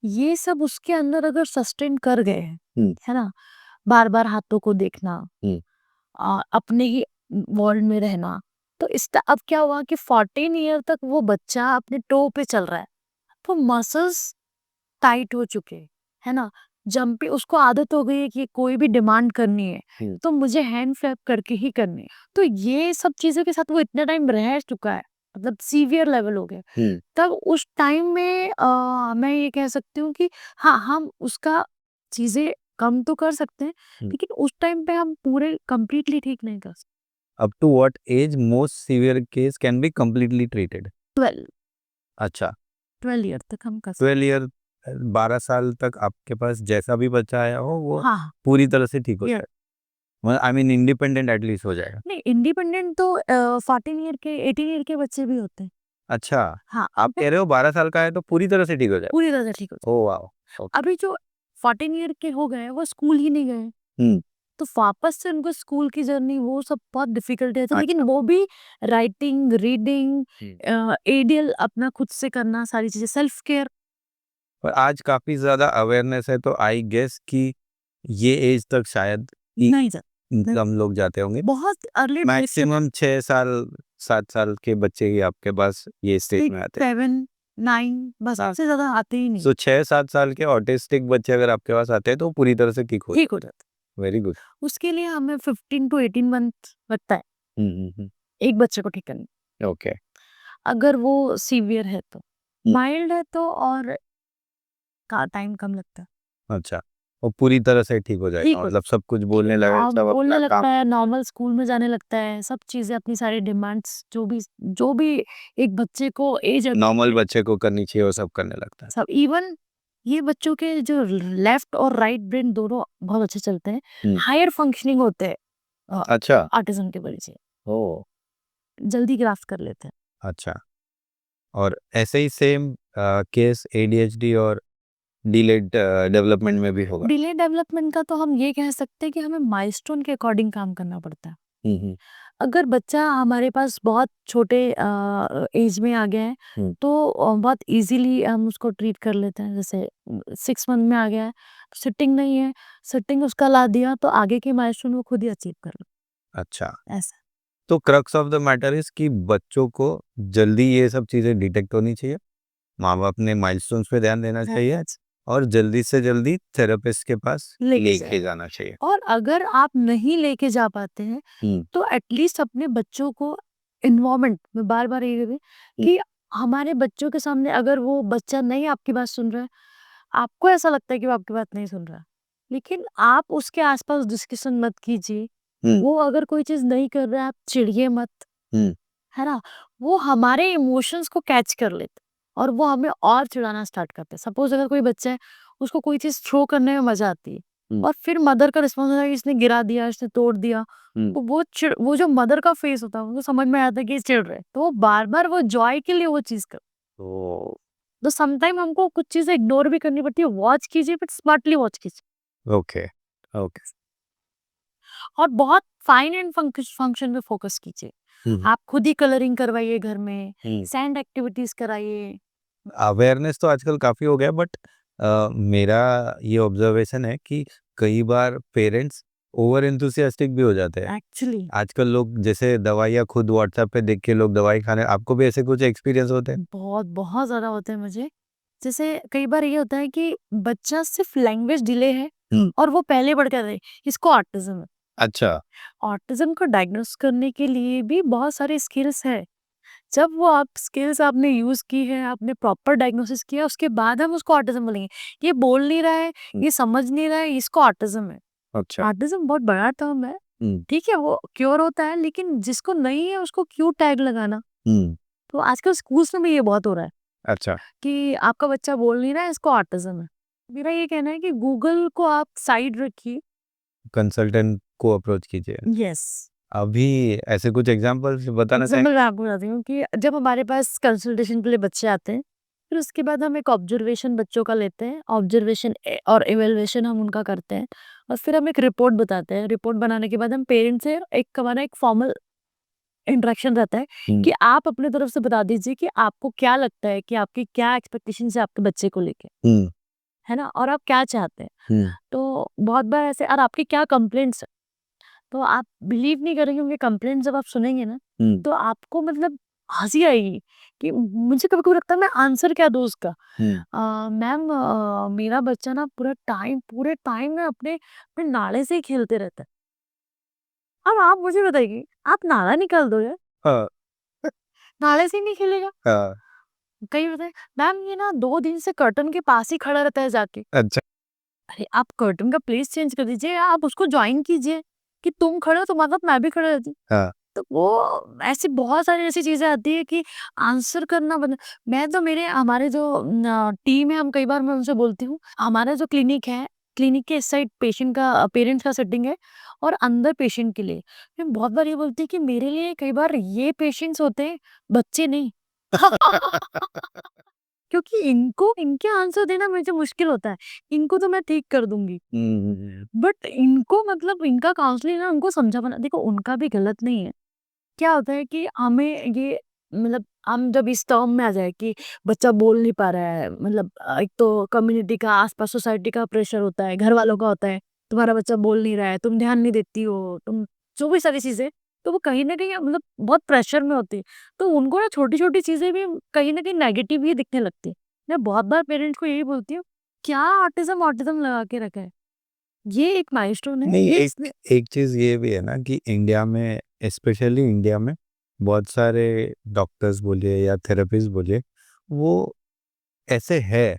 ये सब उसके अंदर अगर सस्टेन कर गए हैं, है ना, बार बार हाथों को देखना, अपने ही वर्ल्ड में रहना, तो अब क्या हुआ कि 14 ईयर तक वो बच्चा अपने टो पे चल रहा है, तो मसल्स टाइट हो चुके हैं, है ना, जंपिंग उसको आदत हो गई है कि कोई भी डिमांड करनी है तो मुझे हैंड फ्लैप करके ही करनी है। तो ये सब चीजों के साथ वो इतना टाइम रह चुका है, मतलब सीवियर लेवल हो गया। तब उस टाइम में मैं ये कह सकती हूँ कि हाँ, हम उसका चीजें कम तो कर सकते हैं, लेकिन उस टाइम पे हम पूरे कंप्लीटली ठीक नहीं कर सकते। Up to what age most severe case can be completely treated? 12 अच्छा 12 ईयर तक हम कर सकते 12 ईयर, 12 साल तक आपके पास जैसा भी बच्चा आया हो वो हैं। हाँ, पूरी तरह से ठीक हो ये जाए, आई मीन इंडिपेंडेंट एटलीस्ट हो जाएगा। नहीं, इंडिपेंडेंट तो 14 ईयर के 18 ईयर के बच्चे भी होते हैं। अच्छा हाँ, आप कह रहे हो 12 साल का है तो पूरी तरह से ठीक हो जाए? पूरी तरह से ठीक हो जाए। Oh wow. अभी जो 14 ईयर के हो गए वो स्कूल ही नहीं गए, तो वापस से उनको स्कूल की जर्नी वो सब बहुत डिफिकल्ट है, लेकिन वो भी राइटिंग, रीडिंग, एडीएल अपना खुद से करना, सारी चीजें, सेल्फ केयर। पर आज काफी ज्यादा अवेयरनेस है, तो आई गेस कि ये एज तक शायद नहीं सर, कम लोग जाते होंगे। बहुत अर्ली, मैक्सिमम 6 साल 7 साल के बच्चे ही आपके पास ये स्टेज में आते हैं। 7, 9, बस उससे ज्यादा आते ही नहीं। तो 6-7 साल के ऑटिस्टिक बच्चे अगर आपके पास आते हैं तो पूरी तरह से ठीक हो जाता। Very good. उसके लिए हमें 15 to 18 मंथ लगता है एक बच्चे को ठीक करने। ओके अगर वो सीवियर है तो, माइल्ड है तो और का टाइम कम लगता है। अच्छा वो पूरी तरह से ठीक हो ठीक जाएगा, हो मतलब सब कुछ बोलने लगे, हाँ, सब बोलने अपना लगता काम। है, नॉर्मल स्कूल में जाने लगता है, सब चीज़ें अपनी सारी डिमांड्स जो भी एक बच्चे को एज नॉर्मल बच्चे को करनी चाहिए वो सब करने लगता है। सब इवन ये बच्चों के जो लेफ्ट और राइट ब्रेन दोनों बहुत अच्छे चलते हैं, हायर फंक्शनिंग होते हैं अच्छा। ऑटिज्म के वजह से, ओ जल्दी ग्रास्प कर लेते हैं। अच्छा। और ऐसे ही सेम केस एडीएचडी और डिलेड डेवलपमेंट में भी होगा। डिले डेवलपमेंट का तो हम ये कह सकते हैं कि हमें माइलस्टोन के अकॉर्डिंग काम करना पड़ता है। अगर बच्चा हमारे पास बहुत छोटे एज में आ गया है तो बहुत इजीली हम उसको ट्रीट कर लेते हैं। जैसे 6 मंथ में आ गया है, सिटिंग नहीं है, सिटिंग उसका ला दिया तो आगे के माइलस्टोन वो खुद ही अचीव कर लो। अच्छा, ऐसा तो crux of the matter is कि बच्चों को जल्दी ये सब चीजें डिटेक्ट होनी चाहिए, माँ बाप ने माइलस्टोन्स पे ध्यान देना चाहिए और जल्दी से जल्दी थेरेपिस्ट के पास लेके जाना चाहिए। और अगर आप नहीं लेके जा पाते हैं तो एटलीस्ट अपने बच्चों को इन्वॉल्वमेंट में बार बार ये करें कि हमारे बच्चों के सामने अगर वो बच्चा नहीं आपकी बात सुन रहा है, आपको ऐसा लगता है कि वो आपकी बात नहीं सुन रहा है, लेकिन आप उसके आसपास डिस्कशन मत कीजिए। वो अगर कोई चीज नहीं कर रहा है आप चिढ़िए मत, है ना। वो हमारे इमोशंस को कैच कर लेते और वो हमें और चिढ़ाना स्टार्ट करते हैं। सपोज अगर कोई बच्चा है, उसको कोई चीज थ्रो करने में मजा आती है और फिर मदर का रिस्पॉन्स होता है कि इसने गिरा दिया, इसने तोड़ दिया, तो वो जो मदर का फेस होता है उनको समझ में आता है कि ये चिढ़ रहे हैं, तो वो बार बार वो जॉय के लिए वो चीज कर। तो समटाइम हमको कुछ चीजें इग्नोर भी करनी पड़ती है। वॉच कीजिए बट स्मार्टली वॉच कीजिए ओके ओके। और बहुत फाइन एंड फंक्शन पे फोकस कीजिए। आप खुद ही कलरिंग करवाइए घर में, सैंड एक्टिविटीज कराइए। अवेयरनेस तो आजकल काफी हो गया, बट मेरा ये ऑब्जर्वेशन है कि कई बार पेरेंट्स ओवर एंथुसियास्टिक भी हो जाते हैं। एक्चुअली आजकल लोग जैसे दवाइयाँ खुद व्हाट्सएप पे देख के लोग दवाई खाने, आपको भी ऐसे कुछ एक्सपीरियंस होते हैं? बहुत बहुत ज्यादा होते हैं मुझे। जैसे कई बार ये होता है कि बच्चा सिर्फ लैंग्वेज डिले है और वो पहले बढ़ कर इसको ऑटिज्म है। अच्छा। ऑटिज्म को डायग्नोस करने के लिए भी बहुत सारे स्किल्स है। जब वो आप स्किल्स आपने यूज की है, आपने प्रॉपर डायग्नोसिस किया, उसके बाद हम उसको ऑटिज्म बोलेंगे। ये बोल नहीं रहा है, ये समझ नहीं रहा है, इसको ऑटिज्म है। अच्छा। ऑटिज्म बहुत बड़ा टर्म है। ठीक है, वो क्योर होता है, लेकिन जिसको नहीं है उसको क्यों टैग लगाना। तो आजकल स्कूल्स में भी ये बहुत हो रहा है अच्छा। कि आपका बच्चा बोल नहीं रहा है, इसको ऑटिज्म है। मेरा ये कहना है कि गूगल को आप साइड रखिए। कंसल्टेंट को अप्रोच कीजिए। यस, अभी ऐसे कुछ एग्जांपल्स बताना चाहेंगे? एग्जाम्पल मैं आपको बताती हूँ कि जब हमारे पास कंसल्टेशन के लिए बच्चे आते हैं, फिर उसके बाद हम एक ऑब्जर्वेशन बच्चों का लेते हैं। ऑब्जर्वेशन और इवेल्युएशन हम उनका करते हैं और फिर हम एक रिपोर्ट बताते हैं। रिपोर्ट बनाने के बाद हम पेरेंट्स से एक हमारा एक फॉर्मल इंटरेक्शन रहता है कि आप अपने तरफ से बता दीजिए कि आपको क्या लगता है, कि आपकी क्या एक्सपेक्टेशन है आपके बच्चे को लेके, है ना, और आप क्या चाहते हैं। तो बहुत बार ऐसे, और आपकी क्या कंप्लेंट्स है। तो आप बिलीव नहीं करेंगे, उनके कंप्लेंट जब आप सुनेंगे ना तो आपको मतलब हंसी आएगी कि मुझे कभी कभी लगता है मैं आंसर क्या दूं उसका। मैम, मेरा बच्चा ना पूरे टाइम में अपने अपने नाले से ही खेलते रहता है। अब आप मुझे बताइए, आप नाला निकाल दो यार, हाँ। नाले से ही नहीं खेलेगा। हाँ। कहीं बताए, मैम ये ना 2 दिन से कर्टन के पास ही खड़ा रहता है जाके। अच्छा। अरे आप कर्टन का प्लेस चेंज कर दीजिए, या आप उसको ज्वाइन कीजिए कि तुम खड़े हो तो मतलब मैं भी खड़ा रहती। हाँ। तो वो ऐसी बहुत सारी ऐसी चीजें आती है कि आंसर करना बना। मैं तो मेरे हमारे जो टीम है, हम कई बार मैं उनसे बोलती हूँ, हमारा जो क्लिनिक है, क्लिनिक के इस साइड पेशेंट का पेरेंट्स का सेटिंग है और अंदर पेशेंट के लिए। मैं बहुत बार ये बोलती हूँ कि मेरे लिए कई बार ये पेशेंट्स होते हैं, बच्चे नहीं। क्योंकि इनको इनके आंसर देना मुझे मुश्किल होता है। इनको तो मैं ठीक कर दूंगी, बट इनको मतलब इनका काउंसलिंग ना उनको समझा बना। देखो उनका भी गलत नहीं है। क्या होता है कि हमें ये मतलब हम जब इस टर्म में आ जाए कि बच्चा बोल नहीं पा रहा है, मतलब एक तो कम्युनिटी का, आसपास सोसाइटी का प्रेशर होता है, घर वालों का होता है, तुम्हारा बच्चा बोल नहीं रहा है, तुम ध्यान नहीं देती हो, तुम जो भी सारी चीजें, तो वो कहीं ना कहीं मतलब बहुत प्रेशर में होती है। तो उनको ना छोटी छोटी चीजें भी कहीं ना कहीं नेगेटिव ही दिखने लगती है। मैं बहुत बार पेरेंट्स को यही बोलती हूँ, क्या ऑटिज्म ऑटिज्म लगा के रखा है, ये एक माइलस्टोन है। नहीं, ये एक चीज ये भी है ना कि इंडिया में, स्पेशली इंडिया में, बहुत सारे डॉक्टर्स बोलिए या थेरेपिस्ट बोलिए, वो ऐसे है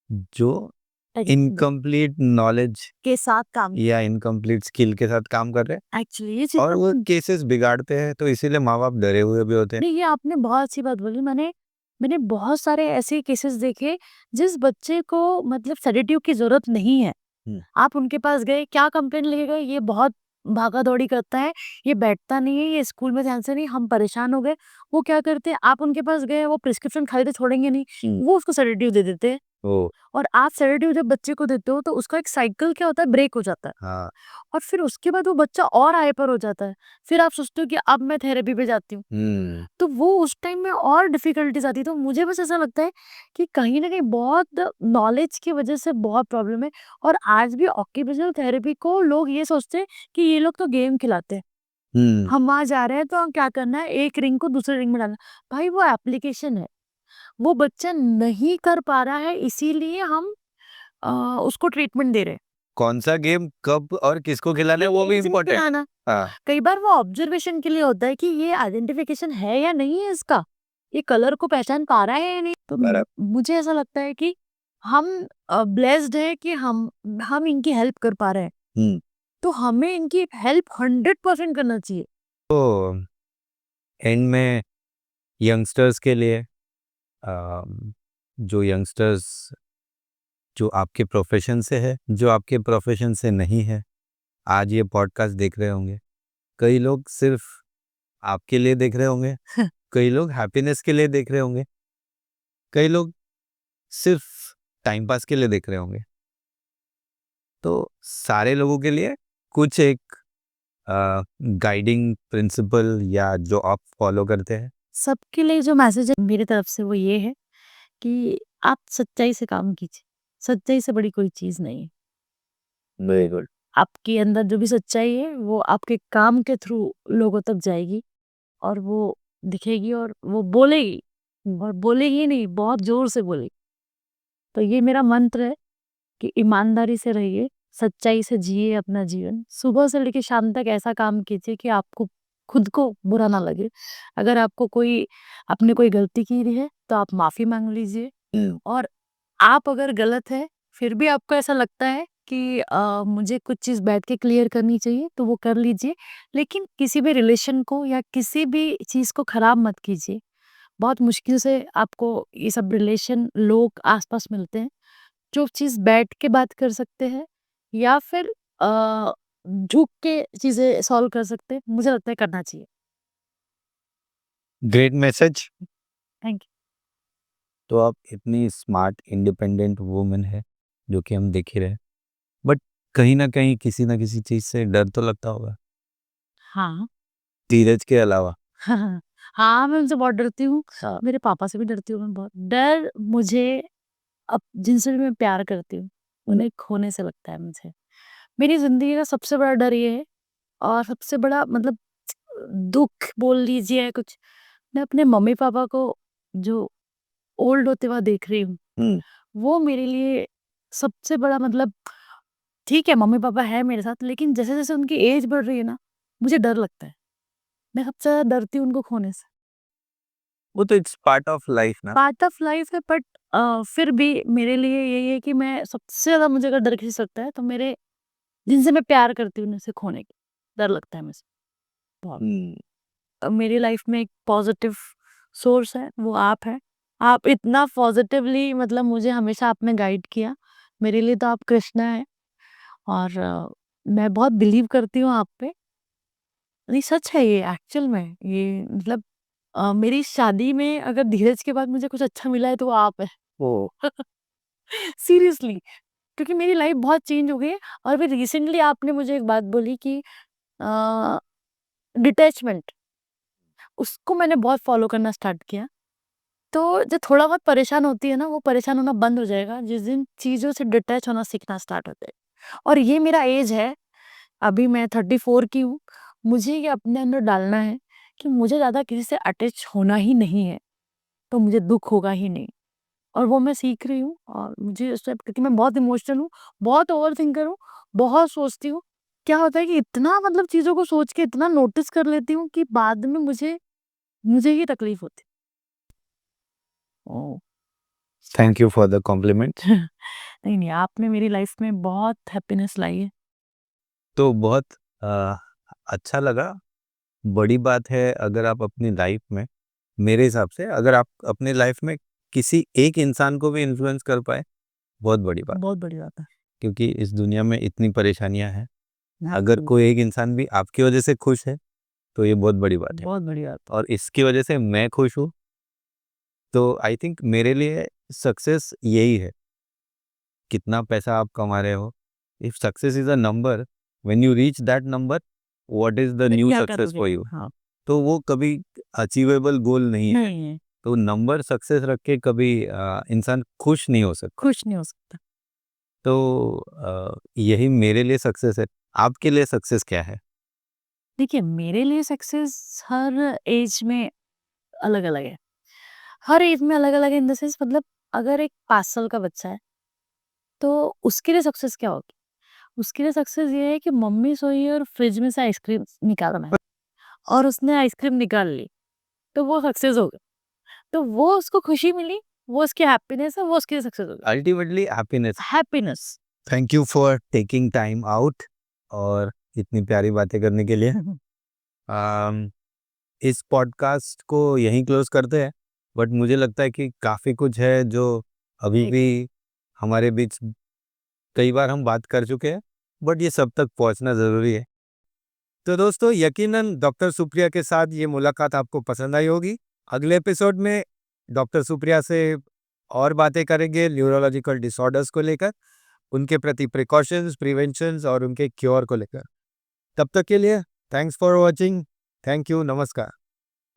जो इनकम्प्लीट नॉलेज के साथ काम या इनकम्प्लीट स्किल के साथ काम कर रहे हैं एक्चुअली ये और वो चीज़ केसेस बिगाड़ते हैं, तो इसीलिए माँ बाप डरे हुए भी होते हैं। नहीं, ये आपने बहुत अच्छी बात बोली। मैंने बहुत सारे ऐसे केसेस देखे जिस बच्चे को मतलब सेडेटिव की ज़रूरत नहीं है। हम्म। आप उनके पास गए, क्या कंप्लेंट लेके गए, ये बहुत भागा-दौड़ी करता है, ये बैठता नहीं है, ये स्कूल में ध्यान से नहीं, हम परेशान हो गए। वो क्या करते हैं, आप उनके पास गए, वो प्रिस्क्रिप्शन खाली तो छोड़ेंगे नहीं, वो उसको सेडेटिव दे देते हैं। ओ और आप सेडेटिव जब बच्चे को देते हो तो उसका एक साइकिल क्या होता है, ब्रेक हो जाता है। हाँ। और फिर उसके बाद वो बच्चा और हाइपर हो जाता है। फिर आप सोचते हो कि अब मैं थेरेपी पे जाती हूँ। तो वो उस टाइम में और डिफिकल्टीज आती है। तो मुझे बस ऐसा लगता है कि कहीं ना कहीं बहुत नॉलेज की वजह से बहुत प्रॉब्लम है। और आज भी ऑक्यूपेशनल थेरेपी को लोग ये सोचते हैं कि ये लोग तो गेम खिलाते हैं, हम वहां जा रहे हैं तो हम क्या करना है, एक रिंग को दूसरे रिंग में डालना। भाई वो एप्लीकेशन है, वो बच्चा नहीं कर पा रहा है, इसीलिए हम उसको ट्रीटमेंट दे रहे हैं। कौन सा गेम कब और किसको खिलाना है वो भी किसी को इम्पोर्टेंट। खिलाना। हाँ। कई बार वो ऑब्जर्वेशन के लिए होता है कि ये आइडेंटिफिकेशन है या नहीं है इसका, ये कलर को पहचान पा रहा है या नहीं। तो मुझे ऐसा लगता है कि हम ब्लेस्ड है कि हम इनकी हेल्प कर पा रहे हैं। तो हमें इनकी हेल्प 100% करना चाहिए। तो एंड में यंगस्टर्स के लिए जो यंगस्टर्स जो आपके प्रोफेशन से है, जो आपके प्रोफेशन से नहीं है, आज ये पॉडकास्ट देख रहे होंगे। कई लोग सिर्फ आपके लिए देख रहे होंगे, कई लोग हैप्पीनेस के लिए देख रहे होंगे, कई लोग सिर्फ टाइम पास के लिए देख रहे होंगे। तो सारे लोगों के लिए कुछ एक गाइडिंग प्रिंसिपल या जो आप फॉलो करते हैं। सबके लिए जो मैसेज है मेरी तरफ से वो ये है कि आप सच्चाई से काम कीजिए। सच्चाई से बड़ी कोई चीज नहीं है। Very good. आपके अंदर जो भी सच्चाई है वो आपके काम के थ्रू लोगों तक जाएगी और वो दिखेगी और वो बोलेगी। और बोलेगी नहीं, बहुत जोर से बोलेगी। तो ये मेरा मंत्र है कि ईमानदारी से रहिए, सच्चाई से जिए अपना जीवन। सुबह से लेके शाम तक ऐसा काम कीजिए कि आपको खुद को बुरा ना लगे। अगर आपको आपने कोई गलती की है तो आप माफी मांग लीजिए। और आप अगर गलत है, फिर भी आपको ऐसा लगता है कि मुझे कुछ चीज़ बैठ के क्लियर करनी चाहिए, तो वो कर लीजिए। लेकिन किसी भी रिलेशन को या किसी भी चीज़ को खराब मत कीजिए। बहुत मुश्किल से आपको ये सब रिलेशन लोग आस-पास मिलते हैं, जो चीज़ बैठ के बात कर सकते हैं या फिर झुक के चीज़ें सॉल्व कर सकते हैं। मुझे लगता है करना चाहिए। Great message. Thank you. तो आप इतनी स्मार्ट इंडिपेंडेंट वुमन है जो कि हम देख ही रहे हैं, बट कहीं ना कहीं किसी ना किसी चीज से डर तो लगता होगा, हाँ। धीरज के अलावा। हाँ, हाँ, मैं उनसे बहुत डरती हूँ। हाँ। मेरे पापा से भी डरती हूँ मैं बहुत। डर मुझे अब जिनसे भी मैं प्यार करती हूँ, उन्हें खोने से लगता है मुझे। मेरी ज़िंदगी का सबसे बड़ा डर ये है और सबसे बड़ा मतलब दुःख बोल लीजिए कुछ, मैं अपने मम्मी-पापा को जो ओल्ड होते हुए देख रही हूँ, वो मेरे लिए सबसे बड़ा मतलब ठीक है मम्मी-पापा है मेरे साथ, लेकिन जैसे-जैसे उनकी एज बढ़ रही है ना, मुझे डर लगता है। मैं सबसे ज़्यादा डरती हूँ उनको खोने से। वो तो इट्स पार्ट ऑफ लाइफ ना। पार्ट ऑफ लाइफ है बट फिर भी मेरे लिए यही है कि मैं सबसे ज़्यादा मुझे अगर डर किसी से लगता है तो मेरे जिनसे मैं प्यार करती हूँ उनसे खोने की डर लगता है मुझे बहुत। मेरी लाइफ में एक पॉजिटिव सोर्स है, वो आप हैं। आप इतना पॉजिटिवली मतलब मुझे हमेशा आपने गाइड किया। मेरे लिए तो आप कृष्णा हैं और मैं बहुत बिलीव करती हूँ आप पे। नहीं सच है ये एक्चुअल में ये मतलब मेरी शादी में अगर धीरज के बाद मुझे कुछ अच्छा मिला है तो वो आप है। ओ सीरियसली क्योंकि मेरी लाइफ बहुत चेंज हो गई है। और फिर रिसेंटली आपने मुझे एक बात बोली कि डिटैचमेंट उसको मैंने बहुत फॉलो करना स्टार्ट किया। तो जब थोड़ा बहुत परेशान होती है ना, वो परेशान होना बंद हो जाएगा जिस दिन चीज़ों से डिटैच होना सीखना स्टार्ट हो जाएगा। और ये मेरा एज है, अभी मैं 34 की हूँ। मुझे ये अपने अंदर डालना है कि मुझे ज़्यादा किसी से अटैच होना ही नहीं है, तो मुझे दुःख होगा ही नहीं। और वो मैं सीख रही हूँ और मुझे उस टाइप क्योंकि मैं बहुत इमोशनल हूँ, बहुत ओवरथिंकर हूँ, बहुत सोचती हूँ। क्या होता है कि इतना मतलब चीज़ों को सोच के इतना नोटिस कर लेती हूँ कि बाद में मुझे मुझे ही तकलीफ होती है। Oh! Thank you for the compliment. नहीं, नहीं, आपने मेरी लाइफ में बहुत हैप्पीनेस लाई है। तो बहुत अच्छा लगा। बड़ी बात है अगर आप अपनी लाइफ में, मेरे हिसाब से अगर आप अपनी लाइफ में किसी एक इंसान को भी इन्फ्लुएंस कर पाए, बहुत बड़ी बात। बहुत बड़ी बात है। क्योंकि इस दुनिया में इतनी परेशानियां हैं, अगर Absolutely, कोई एक इंसान भी आपकी वजह से खुश है तो ये बहुत बड़ी बात है। बहुत बड़ी बात है। और इसकी वजह से मैं खुश हूँ, तो आई थिंक मेरे लिए सक्सेस यही है। कितना पैसा आप कमा रहे हो, if success is a number, when you reach that number, what is the फिर न्यू क्या सक्सेस करोगे? For you? हाँ, तो वो कभी अचीवेबल गोल नहीं है। नहीं है, तो नंबर सक्सेस रख के कभी इंसान खुश नहीं हो सकता। खुश नहीं हो सकता। तो यही मेरे लिए सक्सेस है। आपके लिए सक्सेस क्या है? देखिए, मेरे लिए सक्सेस हर एज में अलग-अलग है। हर एज में अलग-अलग है इन द सेंस मतलब अगर एक 5 साल का बच्चा है, तो उसके लिए सक्सेस क्या होगी? उसके लिए सक्सेस ये है कि मम्मी सोई है और फ्रिज में से आइसक्रीम निकालना है और उसने आइसक्रीम निकाल ली, तो वो सक्सेस हो गया। तो वो उसको खुशी मिली, वो उसकी हैप्पीनेस है, वो उसके लिए सक्सेस हो गया। Ultimately happiness. Happiness. Thank you for taking time out और इतनी प्यारी बातें करने के लिए। अम, इस पॉडकास्ट को यहीं क्लोज करते हैं, बट मुझे लगता है कि काफ़ी कुछ है जो अभी ठीक भी है। हमारे बीच, कई बार हम बात कर चुके हैं, बट ये सब तक पहुंचना ज़रूरी है। तो दोस्तों, यकीनन डॉक्टर सुप्रिया के साथ ये मुलाकात आपको पसंद आई होगी। अगले एपिसोड में डॉक्टर सुप्रिया से और बातें करेंगे न्यूरोलॉजिकल डिसऑर्डर्स को लेकर, उनके प्रति प्रिकॉशंस, प्रिवेंशंस और उनके क्योर को लेकर। तब तक के लिए thanks for watching. Thank you, नमस्कार।